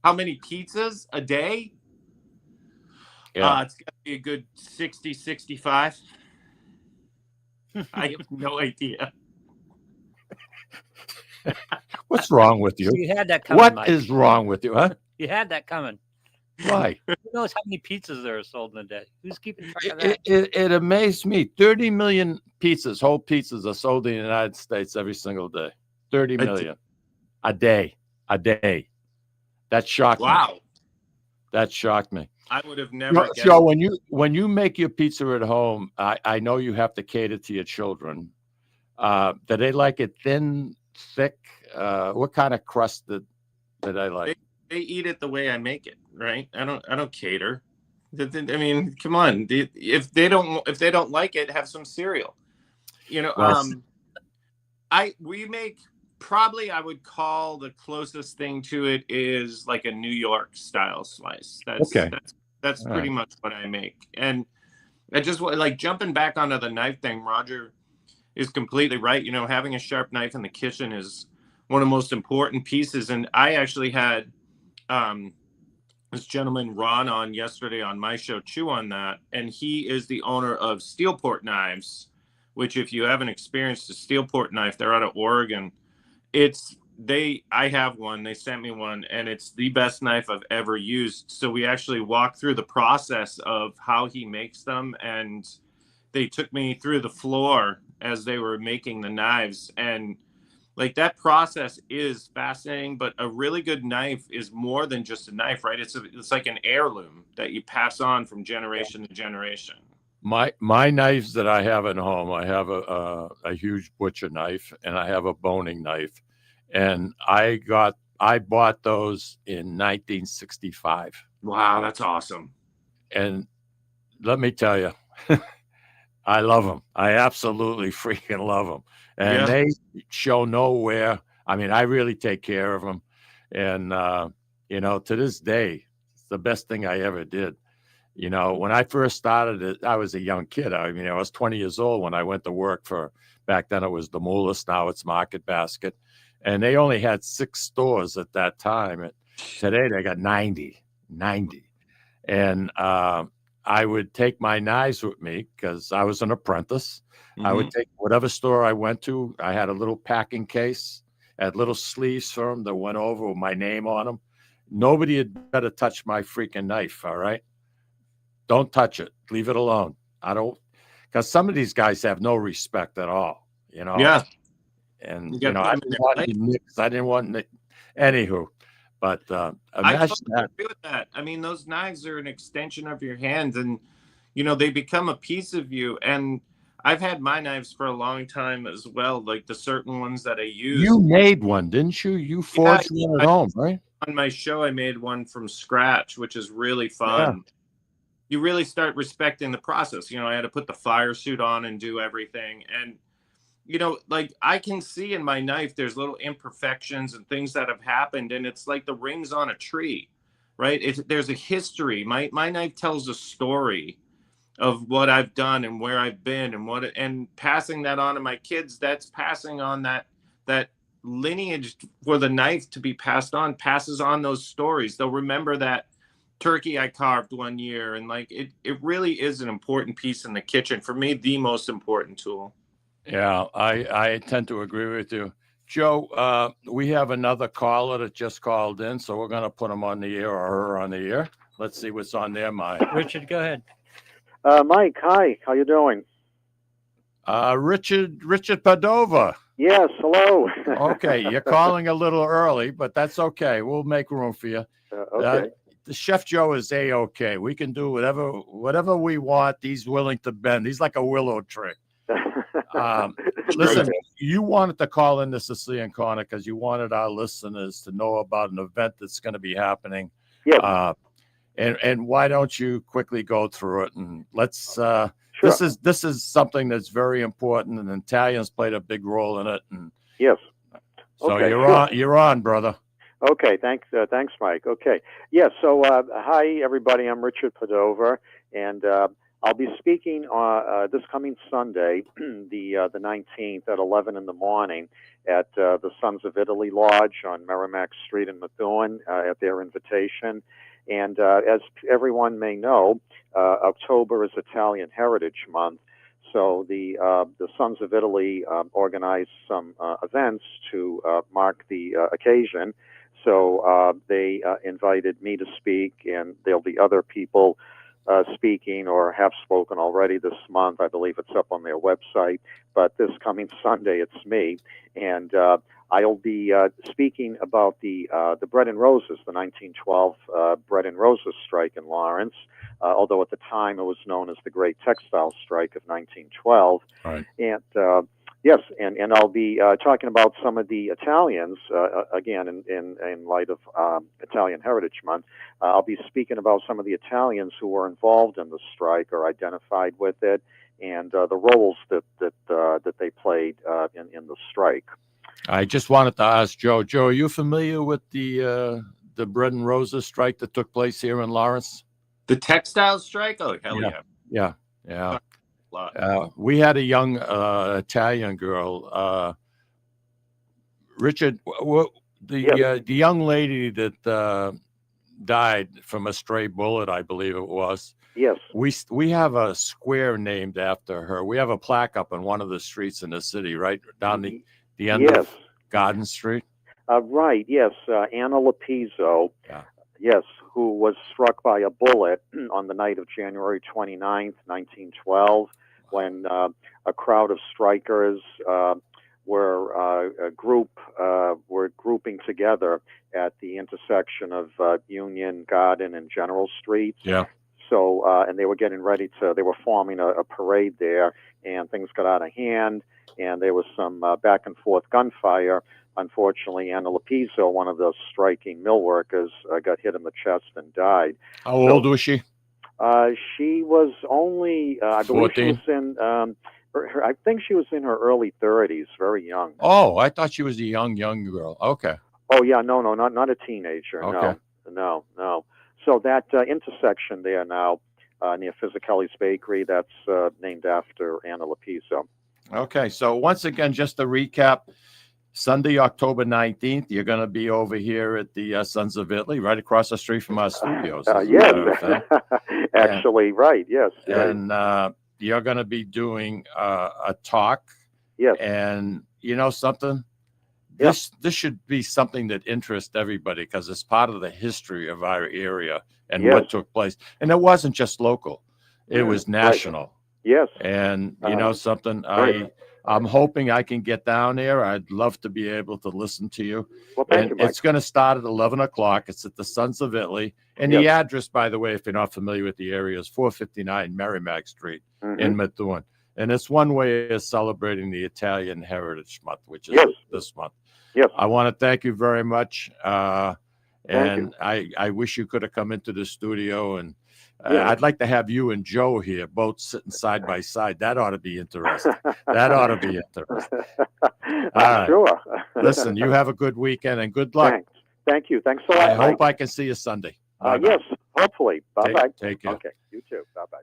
how many pizzas a day? Yeah. It's got to be a good 60, 65. I have no idea. What's wrong with you? You had that coming, What Mike. is wrong with you, huh? You had that coming. Why? Who knows how many pizzas there are sold in a day? Who's keeping track of that? It amazed me. 30 million pizzas, whole pizzas, are sold in the United States every single day. 30 million a day. That shocked me. Wow. That shocked me. I would have never guessed. Joe, when you make your pizza at home, I know you have to cater to your children. Do they like it thin, thick? What kind of crust did they like? They eat it the way I make it, right? I don't cater. I mean, come on. If they don't like it, have some cereal. You know, we make, probably I would call the closest thing to it is like a New York style slice. That's pretty much what I make. And I just like jumping back onto the knife thing, Roger. is completely right. You know, having a sharp knife in the kitchen is one of the most important pieces. And I actually had this gentleman Ron on yesterday on my show, Chew on That, and he is the owner of Steelport Knives, which if you haven't experienced a Steelport knife, they're out of Oregon. I have one, they sent me one, and it's the best knife I've ever used. So we actually walked through the process of how he makes them, and they took me through the floor as they were making the knives. And like, that process is fascinating, but a really good knife is more than just a knife, right? It's like an heirloom that you pass on from generation to generation. My knives that I have at home, I have a huge butcher knife and I have a boning knife, and I bought those in 1965. Wow, that's awesome. And let me tell you, I love them. I absolutely freaking love them. And they show no wear. I mean, I really take care of them. And, you know, to this day, it's the best thing I ever did. You know, when I first started it, I was a young kid. I mean, I was 20 years old when I went to work for, back then it was the Moolis, now it's Market Basket. And they only had 6 stores at that time. And today they got 90. And I would take my knives with me because I was an apprentice. I would take whatever store I went to. I had a little packing case, had little sleeves for them that went over with my name on them. Nobody had better touch my freaking knife, all right? Don't touch it. Leave it alone. I don't, because some of these guys have no respect at all, you know? Yeah. And, you know, I didn't want any nicks. I didn't want any, anywho. But I imagine totally agree with that. I mean, those knives are an extension of your hands, and, you know, they become a piece of you. And I've had my knives for a long time as well, like the certain ones that I use. You made one, didn't you? You forged one at home, right? On my show, I made one from scratch, which is really fun. Yeah. You really start respecting the process. You know, I had to put the fire suit on and do everything. And, you know, like, I can see in my knife, there's little imperfections and things that have happened. And it's like the rings on a tree, right? There's a history. My knife tells a story of what I've done and where I've been and passing that on to my kids. That's passing on that lineage for the knife to be passed on, passes on those stories. They'll remember that turkey I carved one year. And like, it really is an important piece in the kitchen. For me, the most important tool. Yeah, I tend to agree with you. Joe, we have another caller that just called in, so we're going to put him on the air or her on the air. Let's see what's on their mind. Richard, go ahead. Mike, hi. How you doing? Richard Padova. Yes, hello. Okay, you're calling a little early, but that's okay. We'll make room for you. Okay. The Chef Joe is A-okay. We can do whatever we want. He's willing to bend. He's like a willow tree. Listen, you wanted to call in the Sicilian Corner because you wanted our listeners to know about an event that's going to be happening. Yeah. And why don't you quickly go through it, and let's Sure. This is something that's very important, and Italians played a big role in it. And yes. So okay, you're on, brother. Okay, thanks, Mike. Okay, yeah. So, hi everybody. I'm Richard Padova, and I'll be speaking this coming Sunday, the 19th at 11 in the morning at the Sons of Italy Lodge on Merrimack Street in Methuen at their invitation. And as everyone may know, October is Italian Heritage Month. So the Sons of Italy organized some events to mark the occasion. So they invited me to speak, and there'll be other people speaking or have spoken already this month. I believe it's up on their website. But this coming Sunday, it's me, and I'll be speaking about the Bread and Roses, the 1912 Bread and Roses strike in Lawrence. Although at the time it was known as the Great Textile Strike of 1912. Right. And yes, and I'll be talking about some of the Italians again in light of Italian Heritage Month. I'll be speaking about some of the Italians who were involved in the strike or identified with it, and the roles that they played in the strike. I just wanted to ask Joe. Joe, are you familiar with the Bread and Roses strike that took place here in Lawrence? The textile strike? Oh, hell yeah. Yeah. lot. We had a young Italian girl, Richard. The young lady that died from a stray bullet, I believe it was. Yes. We have a square named after her. We have a plaque up on one of the streets in the city, right down the end of Garden Street. Right. Yes. Anna Lapizzo. Yeah. Yes, who was struck by a bullet on the night of January 29th, 1912, when a crowd of strikers were grouping together at the intersection of Union, Garden, and General Streets. Yeah. So, and they were getting ready they were forming a parade there, and things got out of hand, and there was some back and forth gunfire. Unfortunately, Anna Lapizzo, one of those striking mill workers, got hit in the chest and died. How old was she? She was only, I believe 14? she was in, I think she was in her early 30s, very young. Oh, I thought she was a young girl. Okay. Oh, yeah, no, not a teenager. Okay. No. So that intersection there now near Fisicelli's Bakery, that's named after Anna Lapizzo. Okay, so once again, just to recap, Sunday, October 19th, you're going to be over here at the Sons of Italy, right across the street from our studios. Yes, actually, right, yes. And you're going to be doing a talk. Yes. And you know something? This should be something that interests everybody because it's part of the history of our area and what took place. And it wasn't just local. It was national. Right. Yes. And you know something? Right. I'm hoping I can get down there. I'd love to be able to listen to you. Well, thank you, Mike. It's going to start at 11 o'clock. It's at the Sons of Italy. And the address, by the way, if you're not familiar with the area, is 459 Merrimack Street in Methuen. And it's one way of celebrating the Italian Heritage Month, which is this month. Yes. I want to thank you very much. And I wish you could have come into the studio. And I'd like to have you and Joe here, both sitting side by side. That ought to be interesting. I'm sure. Listen, you have a good weekend and good luck. Thank you. Thanks a lot. I hope I can see you Sunday. Yes, hopefully. Bye-bye. Take care. Okay, you too. Bye-bye.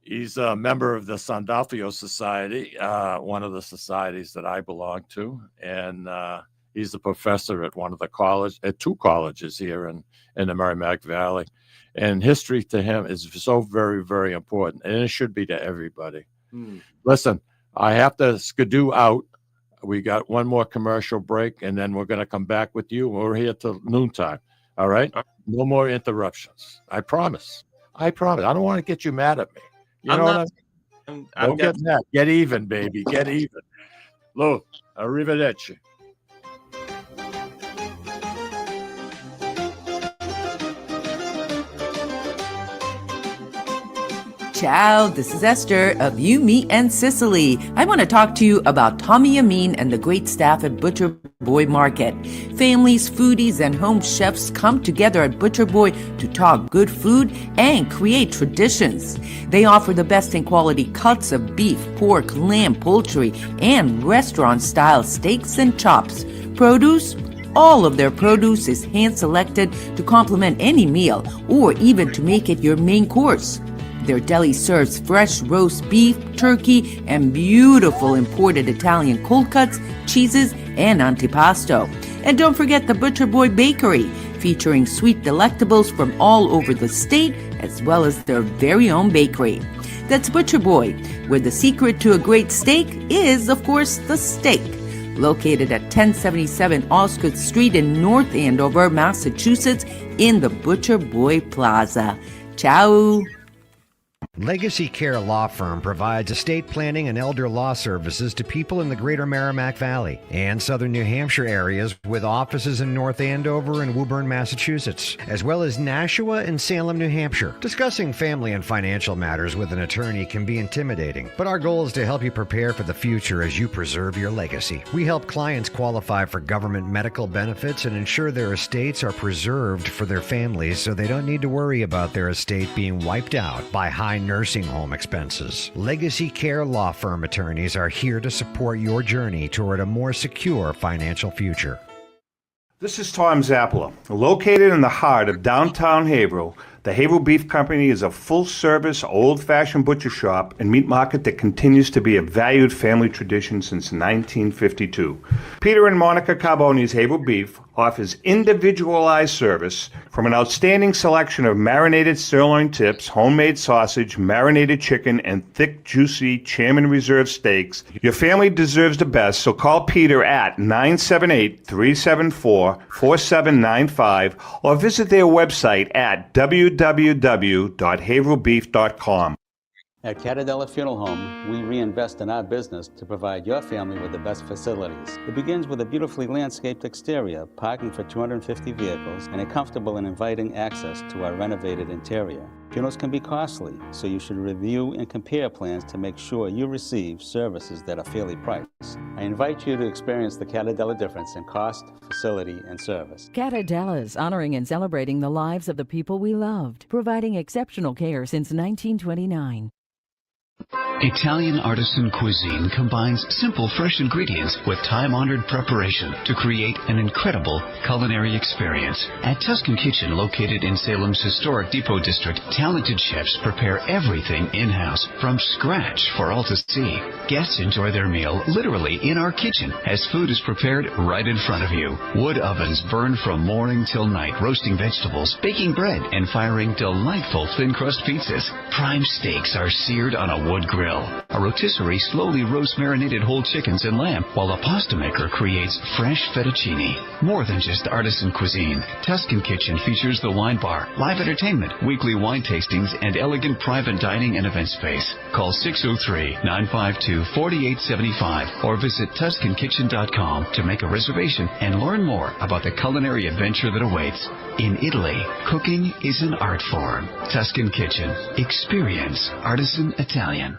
He's a member of the Sandalfio Society, one of the societies that I belong to. And he's a professor at two colleges here in the Merrimack Valley. And history to him is so very, very important. And it should be to everybody. Listen, I have to skidoo out. We got one more commercial break, and then we're going to come back with you. We're here till noontime. All right? No more interruptions. I promise. I don't want to get you mad at me. You know what I mean? Don't get mad. Get even, baby. Get even. Look, arrivederci. Ciao, this is Esther of You, Me, and Sicily. I want to talk to you about Tommy Amin and the great staff at Butcher Boy Market. Families, foodies, and home chefs come together at Butcher Boy to talk good food and create traditions. They offer the best in quality cuts of beef, pork, lamb, poultry, and restaurant-style steaks and chops. Produce? All of their produce is hand-selected to complement any meal or even to make it your main course. Their deli serves fresh roast beef, turkey, and beautiful imported Italian cold cuts, cheeses, and antipasto. And don't forget the Butcher Boy Bakery, featuring sweet delectables from all over the state, as well as their very own bakery. That's Butcher Boy, where the secret to a great steak is, of course, the steak. Located at 1077 Osgood Street in North Andover, Massachusetts, in the Butcher Boy Plaza. Ciao! Legacy Care Law Firm provides estate planning and elder law services to people in the greater Merrimack Valley and southern New Hampshire areas with offices in North Andover and Woburn, Massachusetts, as well as Nashua and Salem, New Hampshire. Discussing family and financial matters with an attorney can be intimidating, but our goal is to help you prepare for the future as you preserve your legacy. We help clients qualify for government medical benefits and ensure their estates are preserved for their families so they don't need to worry about their estate being wiped out by high nursing home expenses. Legacy Care Law Firm attorneys are here to support your journey toward a more secure financial future. This is Tom Zappala. Located in the heart of downtown Haverhill, The Haverhill Beef Company is a full-service, old-fashioned butcher shop and meat market that continues to be a valued family tradition since 1952. Peter and Monica Carboni's Haverhill Beef offers individualized service from an outstanding selection of marinated sirloin tips, homemade sausage, marinated chicken, and thick, juicy Chairman Reserve steaks. Your family deserves the best, so call Peter at 978-374-4795 or visit their website at www.haverhillbeef.com. At Gatto Funeral Home, we reinvest in our business to provide your family with the best facilities. It begins with a beautifully landscaped exterior, parking for 250 vehicles, and a comfortable and inviting access to our renovated interior. Funerals can be costly, so you should review and compare plans to make sure you receive services that are fairly priced. I invite you to experience the Gatto difference in cost, facility, and service. Catadella's, honoring and celebrating the lives of the people we loved, providing exceptional care since 1929. Italian artisan cuisine combines simple, fresh ingredients with time-honored preparation to create an incredible culinary experience. At Tuscan Kitchen, located in Salem's historic Depot District, talented chefs prepare everything in-house from scratch for all to see. Guests enjoy their meal literally in our kitchen as food is prepared right in front of you. Wood ovens burn from morning till night, roasting vegetables, baking bread, and firing delightful thin-crust pizzas. Prime steaks are seared on a wood grill. A rotisserie slowly roasts marinated whole chickens and lamb, while a pasta maker creates fresh fettuccine. More than just artisan cuisine, Tuscan Kitchen features the wine bar, live entertainment, weekly wine tastings, and elegant private dining and event space. Call 603-952-4875 or visit TuscanKitchen.com to make a reservation and learn more about the culinary adventure that awaits. In Italy, cooking is an art form. Tuscan Kitchen. Experience artisan Italian.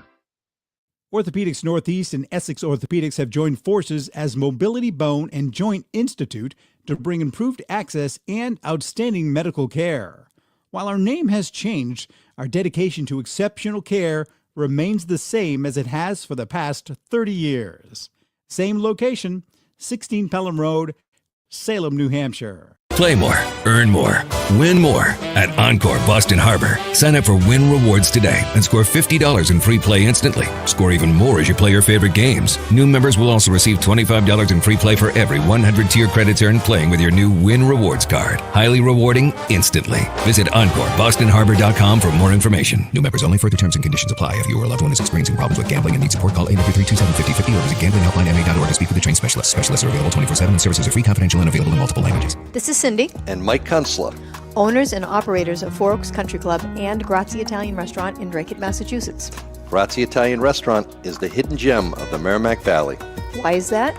Orthopedics Northeast and Essex Orthopedics have joined forces as Mobility Bone and Joint Institute to bring improved access and outstanding medical care. While our name has changed, our dedication to exceptional care remains the same as it has for the past 30 years. Same location, 16 Pelham Road, Salem, New Hampshire. Play more, earn more, win more at Encore Boston Harbor. Sign up for Win Rewards today and score $50 in free play instantly. Score even more as you play your favorite games. New members will also receive $25 in free play for every 100 tier credits earned playing with your new Win Rewards card. Highly rewarding instantly. Visit EncoreBostonHarbor.com for more information. New members only. Further terms and conditions apply. If you or a loved one is experiencing problems with gambling and needs support, call 833-273-5050 or visit gamblinghelplinema.org to speak with a trained specialist. Specialists are available 24/7 and services are free, confidential, and available in multiple languages. This is Cindy. And Mike Kunstler. Owners and operators of Four Oaks Country Club and Grazie Italian Restaurant in Drake, Massachusetts. Grazie Italian Restaurant is the hidden gem of the Merrimack Valley. Why is that?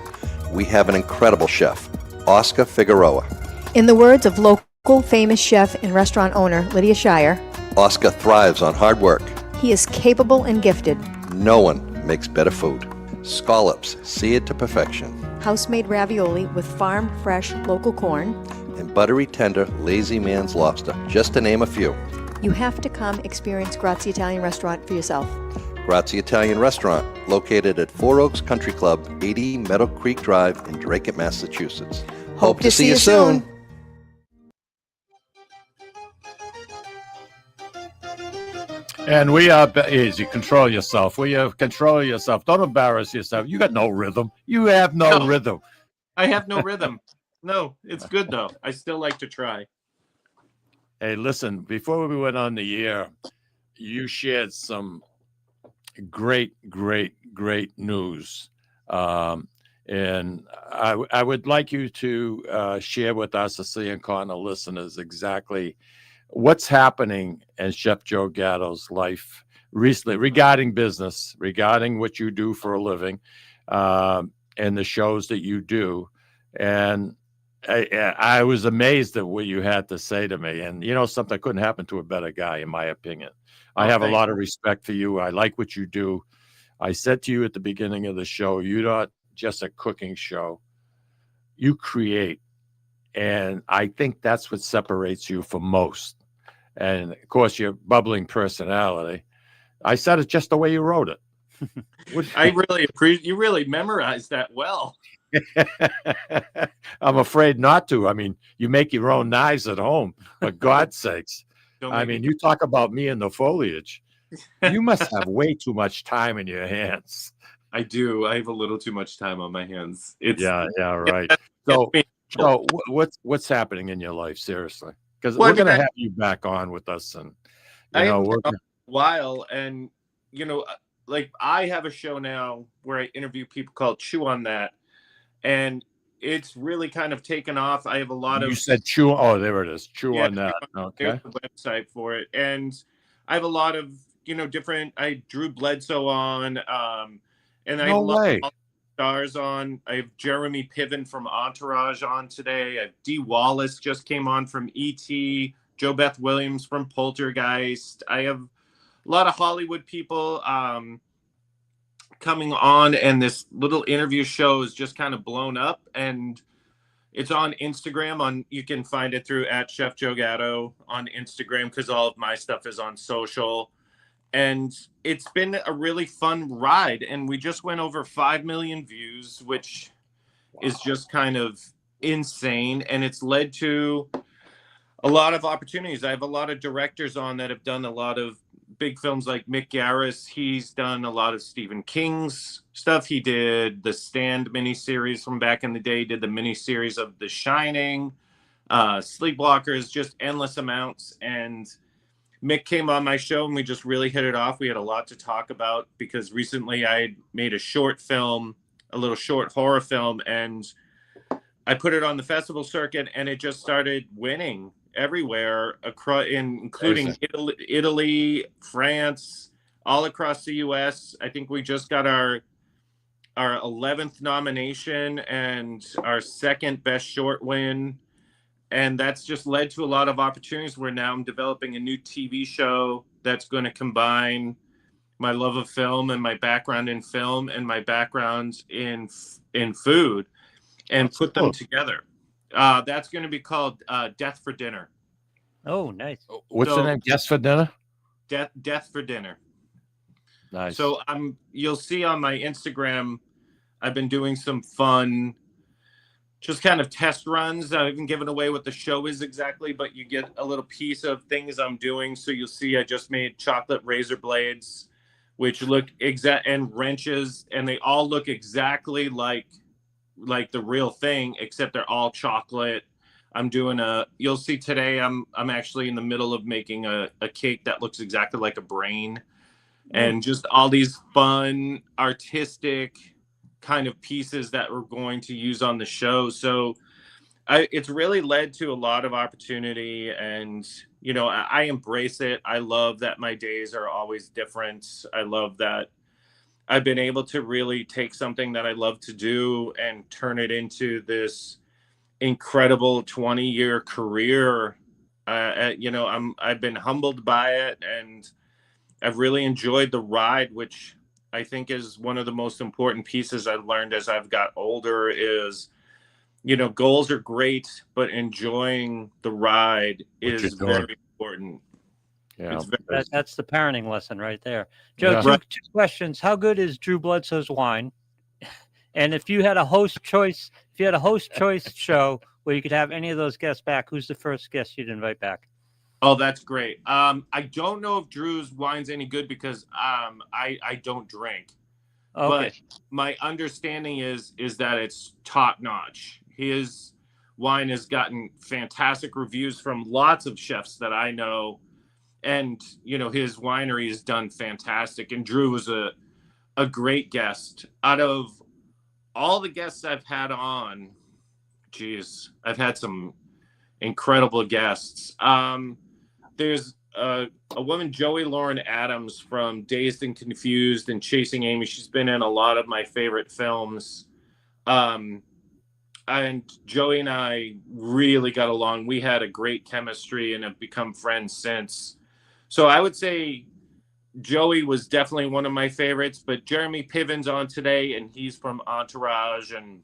We have an incredible chef, Oscar Figueroa. In the words of local famous chef and restaurant owner Lydia Shire, Oscar thrives on hard work. he is capable and gifted. No one makes better food. Scallops, seared to perfection. House-made ravioli with farm-fresh local corn. And buttery tender lazy man's lobster, just to name a few. You have to come experience Grazie Italian Restaurant for yourself. Grazie Italian Restaurant, located at Four Oaks Country Club, 80 Meadow Creek Drive in Drake, Massachusetts. Hope to see you soon. And we are easy. Control yourself. Control yourself. Don't embarrass yourself. You got no rhythm. You have no rhythm. I have no rhythm. No, it's good though. I still like to try. Hey, listen, before we went on the air, you shared some great news. And I would like you to share with our Sicilian Corner listeners exactly what's happening in Chef Joe Gatto's life recently regarding business, regarding what you do for a living, and the shows that you do. And I was amazed at what you had to say to me. And, you know, something couldn't happen to a better guy, in my opinion. I have a lot of respect for you. I like what you do. I said to you at the beginning of the show, you're not just a cooking show. You create. And I think that's what separates you from most. And, of course, your bubbling personality. I said it just the way you wrote it. I really appreciate you. Really memorized that well. I'm afraid not to. I mean, you make your own knives at home, for God's sakes. Don't I make mean, me- you talk about me and the foliage. You must have way too much time in your hands. I do. I have a little too much time on my hands. It's Yeah, right. So, what's happening in your life, seriously? Because Well, I we're mean, gonna have you back on with us, and I know haven't we're been on a while, and like I have a show now where I interview people called Chew on That, and it's really kind of taken off. I have a lot you of said chew. Oh, there it is. Chew yeah, on that. there's Okay. the website for it, and I have a lot of different. I Drew Bledsoe on, and I have No a lot way. of stars on. I have Jeremy Piven from Entourage on today. I have Dee Wallace just came on from E.T. Joe Beth Williams from Poltergeist. I have a lot of Hollywood people coming on, and this little interview show is just kind of blown up, and it's on Instagram. You can find it through at Chef Joe Gatto on Instagram, because all of my stuff is on social. And it's been a really fun ride, and we just went over 5 million views, which is just kind of insane, and it's led to a lot of opportunities. I have a lot of directors on that have done a lot of big films, like Mick Garris. He's done a lot of Stephen King's stuff. He did the Stand miniseries from back in the day, did the miniseries of The Shining, Sleepwalkers, just endless amounts. And Mick came on my show, and we just really hit it off. We had a lot to talk about, because recently I made a short film, a little short horror film, and I put it on the festival circuit, and it just started winning everywhere, including Italy, France, all across the U.S. I think we just got our 11th nomination and our second best short win. And that's just led to a lot of opportunities where now I'm developing a new TV show that's going to combine my love of film and my background in film and my background in food, and put them together. That's going to be called Death for Dinner. Oh, nice. What's the name? Death for Dinner? Death for Dinner. Nice. So you'll see on my Instagram, I've been doing some fun, just kind of test runs. I haven't given away what the show is exactly, but you get a little piece of things I'm doing. So you'll see I just made chocolate razor blades, which look and wrenches, and they all look exactly like the real thing, except they're all chocolate. I'm doing you'll see today, I'm actually in the middle of making a cake that looks exactly like a brain, and just all these fun, artistic kind of pieces that we're going to use on the show. So it's really led to a lot of opportunity, and I embrace it. I love that my days are always different. I love that I've been able to really take something that I love to do and turn it into this incredible 20-year career. I've been humbled by it, and I've really enjoyed the ride, which I think is one of the most important pieces I've learned as I've got older is, goals are great, but enjoying the ride is very important. Yeah, that's the parenting lesson right there. Joe, Yeah. two questions. How good is Drew Bledsoe's wine? And if you had a host choice show where you could have any of those guests back, who's the first guest you'd invite back? Oh, that's great. I don't know if Drew's wine's any good, because I don't drink. Okay. But my understanding is that it's top notch. His wine has gotten fantastic reviews from lots of chefs that I know, and his winery has done fantastic. And Drew was a great guest. Out of all the guests I've had on, I've had some incredible guests. There's a woman, Joey Lauren Adams, from Dazed and Confused and Chasing Amy. She's been in a lot of my favorite films. And Joey and I really got along. We had a great chemistry and have become friends since. So I would say Joey was definitely one of my favorites, but Jeremy Piven's on today, and he's from Entourage, and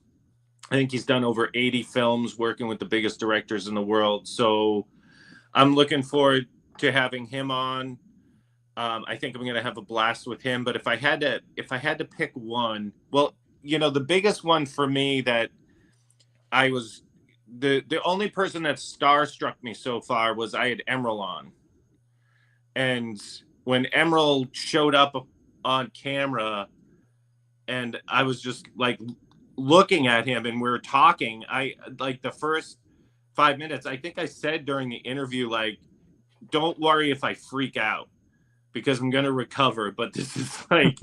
I think he's done over 80 films working with the biggest directors in the world. So I'm looking forward to having him on. I think I'm going to have a blast with him. But if I had to pick one, well, the biggest one for me that I was the only person that starstruck me so far was I had Emerald on, And when Emerald showed up on camera and I was just like looking at him and we were talking, I like the first 5 minutes, I think I said during the interview, like, don't worry if I freak out because I'm going to recover. But this is like,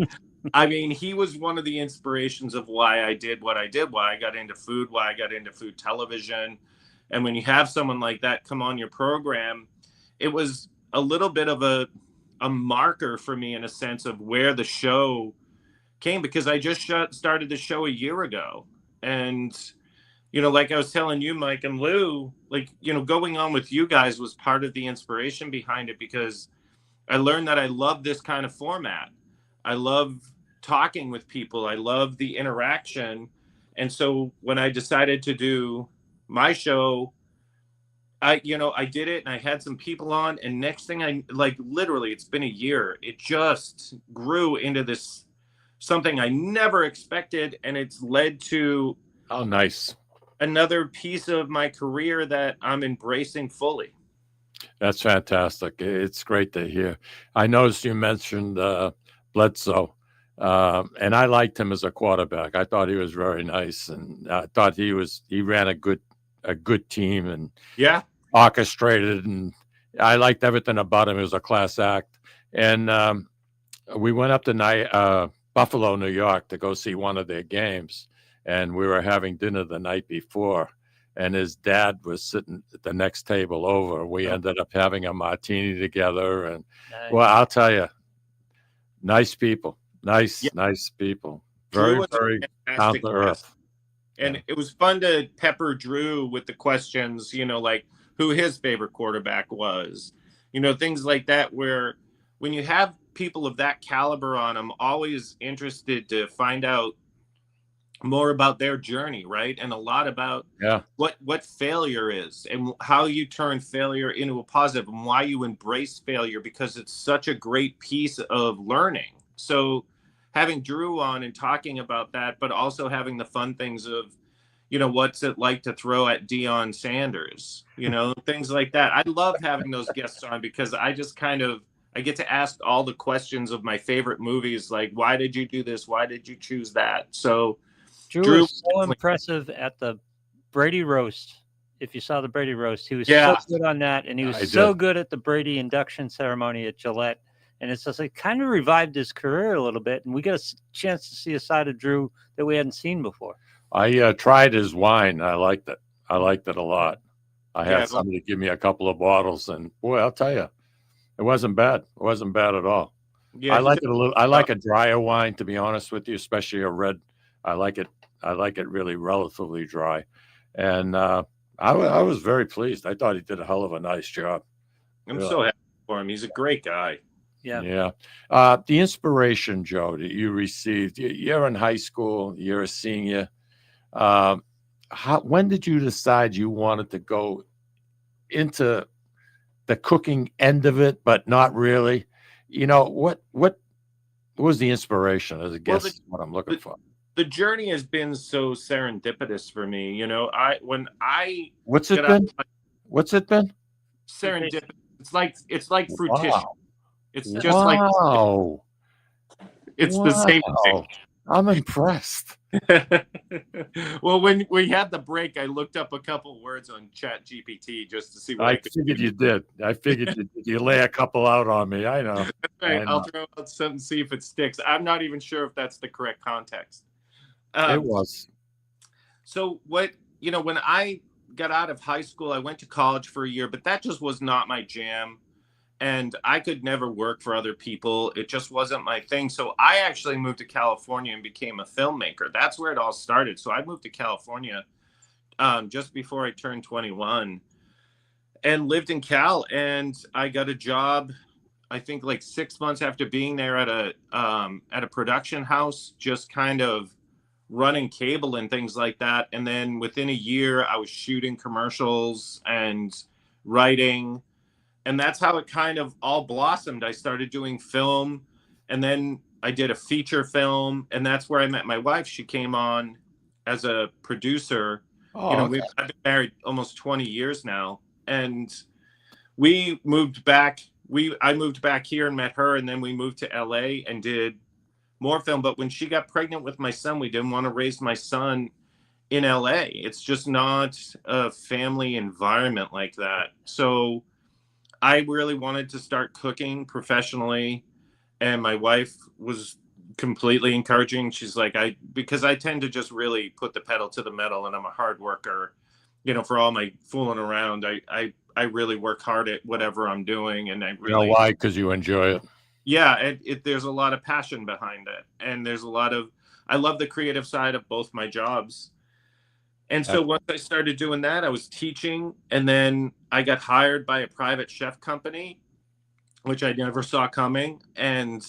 I mean, he was one of the inspirations of why I did what I did, why I got into food, why I got into food television. And when you have someone like that come on your program, it was a little bit of a marker for me in a sense of where the show came, because I just started the show a year ago. And, you know, like I was telling you, Mike and Lou, like, you know, going on with you guys was part of the inspiration behind it, because I learned that I love this kind of format. I love talking with people. I love the interaction. And so when I decided to do my show, I did it and I had some people on, and next thing I like, literally, it's been a year. It just grew into this something I never expected. And it's led to another piece of my career that I'm embracing fully. That's fantastic. It's great to hear. I noticed you mentioned Bledsoe, and I liked him as a quarterback. I thought he was very nice, and I thought he ran a good team and orchestrated, and I liked everything about him. He was a class act. And we went up to Buffalo, New York to go see one of their games, and we were having dinner the night before, and his dad was sitting at the next table over. We ended up having a martini together, and well, I'll tell you, nice people, nice people, very down to earth. And it was fun to pepper Drew with the questions, you know, like who his favorite quarterback was, you know, things like that, where when you have people of that caliber on, I'm always interested to find out more about their journey, right? And a lot about what failure is and how you turn failure into a positive and why you embrace failure, because it's such a great piece of learning. So having Drew on and talking about that, but also having the fun things of, you know, what's it like to throw at Deion Sanders, you know, things like that. I love having those guests on because I just I get to ask all the questions of my favorite movies, like, why did you do this? Why did you choose that? So Drew was so impressive at the Brady roast. If you saw the Brady roast, he was so good on that. And he was so good at the Brady induction ceremony at Gillette. And it's just like kind of revived his career a little bit. And we got a chance to see a side of Drew that we hadn't seen before. I tried his wine. I liked it. I liked it a lot. I had somebody give me a couple of bottles, and boy, I'll tell you, it wasn't bad. It wasn't bad at all. Yeah, I like it a little. I like a drier wine, to be honest with you, especially a red. I like it really relatively dry, and I was very pleased. I thought he did a hell of a nice job. I'm so happy for him. He's a great guy. Yeah. The inspiration, Joe, that you received. You're in high school. You're a senior. When did you decide you wanted to go into the cooking end of it, but not really? You know, what was the inspiration? As a guess, is what I'm looking for. The journey has been so serendipitous for me. You know, What's it been? What's it been? Serendipitous. It's like fruition. Wow. It's just like it's the same thing. I'm impressed. Well, when we had the break, I looked up a couple words on Chat GPT just to see what I figured you did. I figured you lay a couple out on me. I know. Right. I'll throw out something, see if it sticks. I'm not even sure if that's the correct context. It was. So when I got out of high school, I went to college for a year, but that just was not my jam. And I could never work for other people. It just wasn't my thing. So I actually moved to California and became a filmmaker. That's where it all started. So I moved to California just before I turned 21 and lived in Cal. And I got a job, I think like 6 months after being there at a production house, just kind of running cable and things like that. And then within a year, I was shooting commercials and writing. And that's how it kind of all blossomed. I started doing film, and then I did a feature film, and that's where I met my wife. She came on as a producer. I've been married almost 20 years now, and we moved back I moved back here and met her, and then we moved to LA and did more film. But when she got pregnant with my son, we didn't want to raise my son in LA. It's just not a family environment like that. So I really wanted to start cooking professionally, and my wife was completely encouraging. She's like, because I tend to just really put the pedal to the metal, and I'm a hard worker, for all my fooling around. I really work hard at whatever I'm doing, and I really, why? Because you enjoy it. Yeah, there's a lot of passion behind it, and I love the creative side of both my jobs. And so once I started doing that, I was teaching, and then I got hired by a private chef company, which I never saw coming. And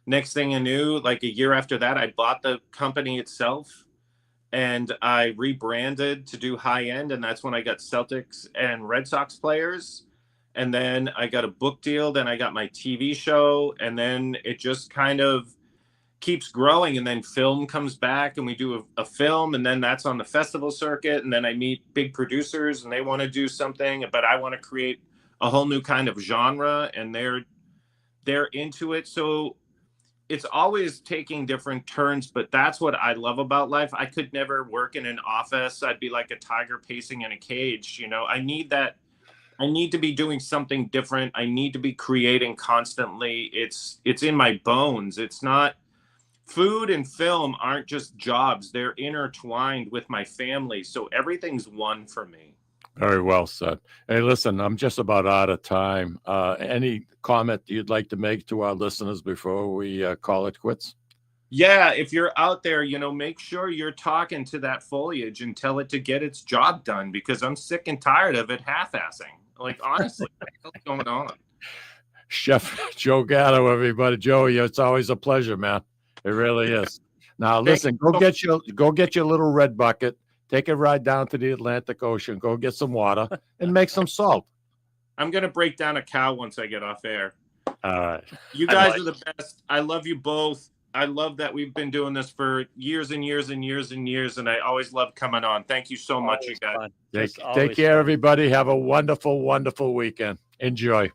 next thing I knew, like a year after that, I bought the company itself, and I rebranded to do high end. And that's when I got Celtics and Red Sox players. And then I got a book deal. Then I got my TV show. And then it just kind of keeps growing. And then film comes back, and we do a film. And then that's on the festival circuit. And then I meet big producers, and they want to do something, but I want to create a whole new kind of genre, and they're into it. So it's always taking different turns, but that's what I love about life. I could never work in an office. I'd be like a tiger pacing in a cage. I need that. I need to be doing something different. I need to be creating constantly. It's in my bones. It's not, food and film aren't just jobs. They're intertwined with my family. So everything's one for me. Very well said. Hey, listen, I'm just about out of time. Any comment you'd like to make to our listeners before we call it quits? Yeah, if you're out there, make sure you're talking to that foliage and tell it to get its job done, because I'm sick and tired of it half-assing. Like, honestly, what's going on? Chef Joe Gatto, everybody. Joey, it's always a pleasure, man. It really is. Now, listen, go get your little red bucket. Take a ride down to the Atlantic Ocean. Go get some water and make some salt. I'm going to break down a cow once I get off air. All right. You guys are the best. I love you both. I love that we've been doing this for years and years and years and years, and I always love coming on. Thank you so much, you guys. Take care, everybody. Have a wonderful, wonderful weekend. Enjoy.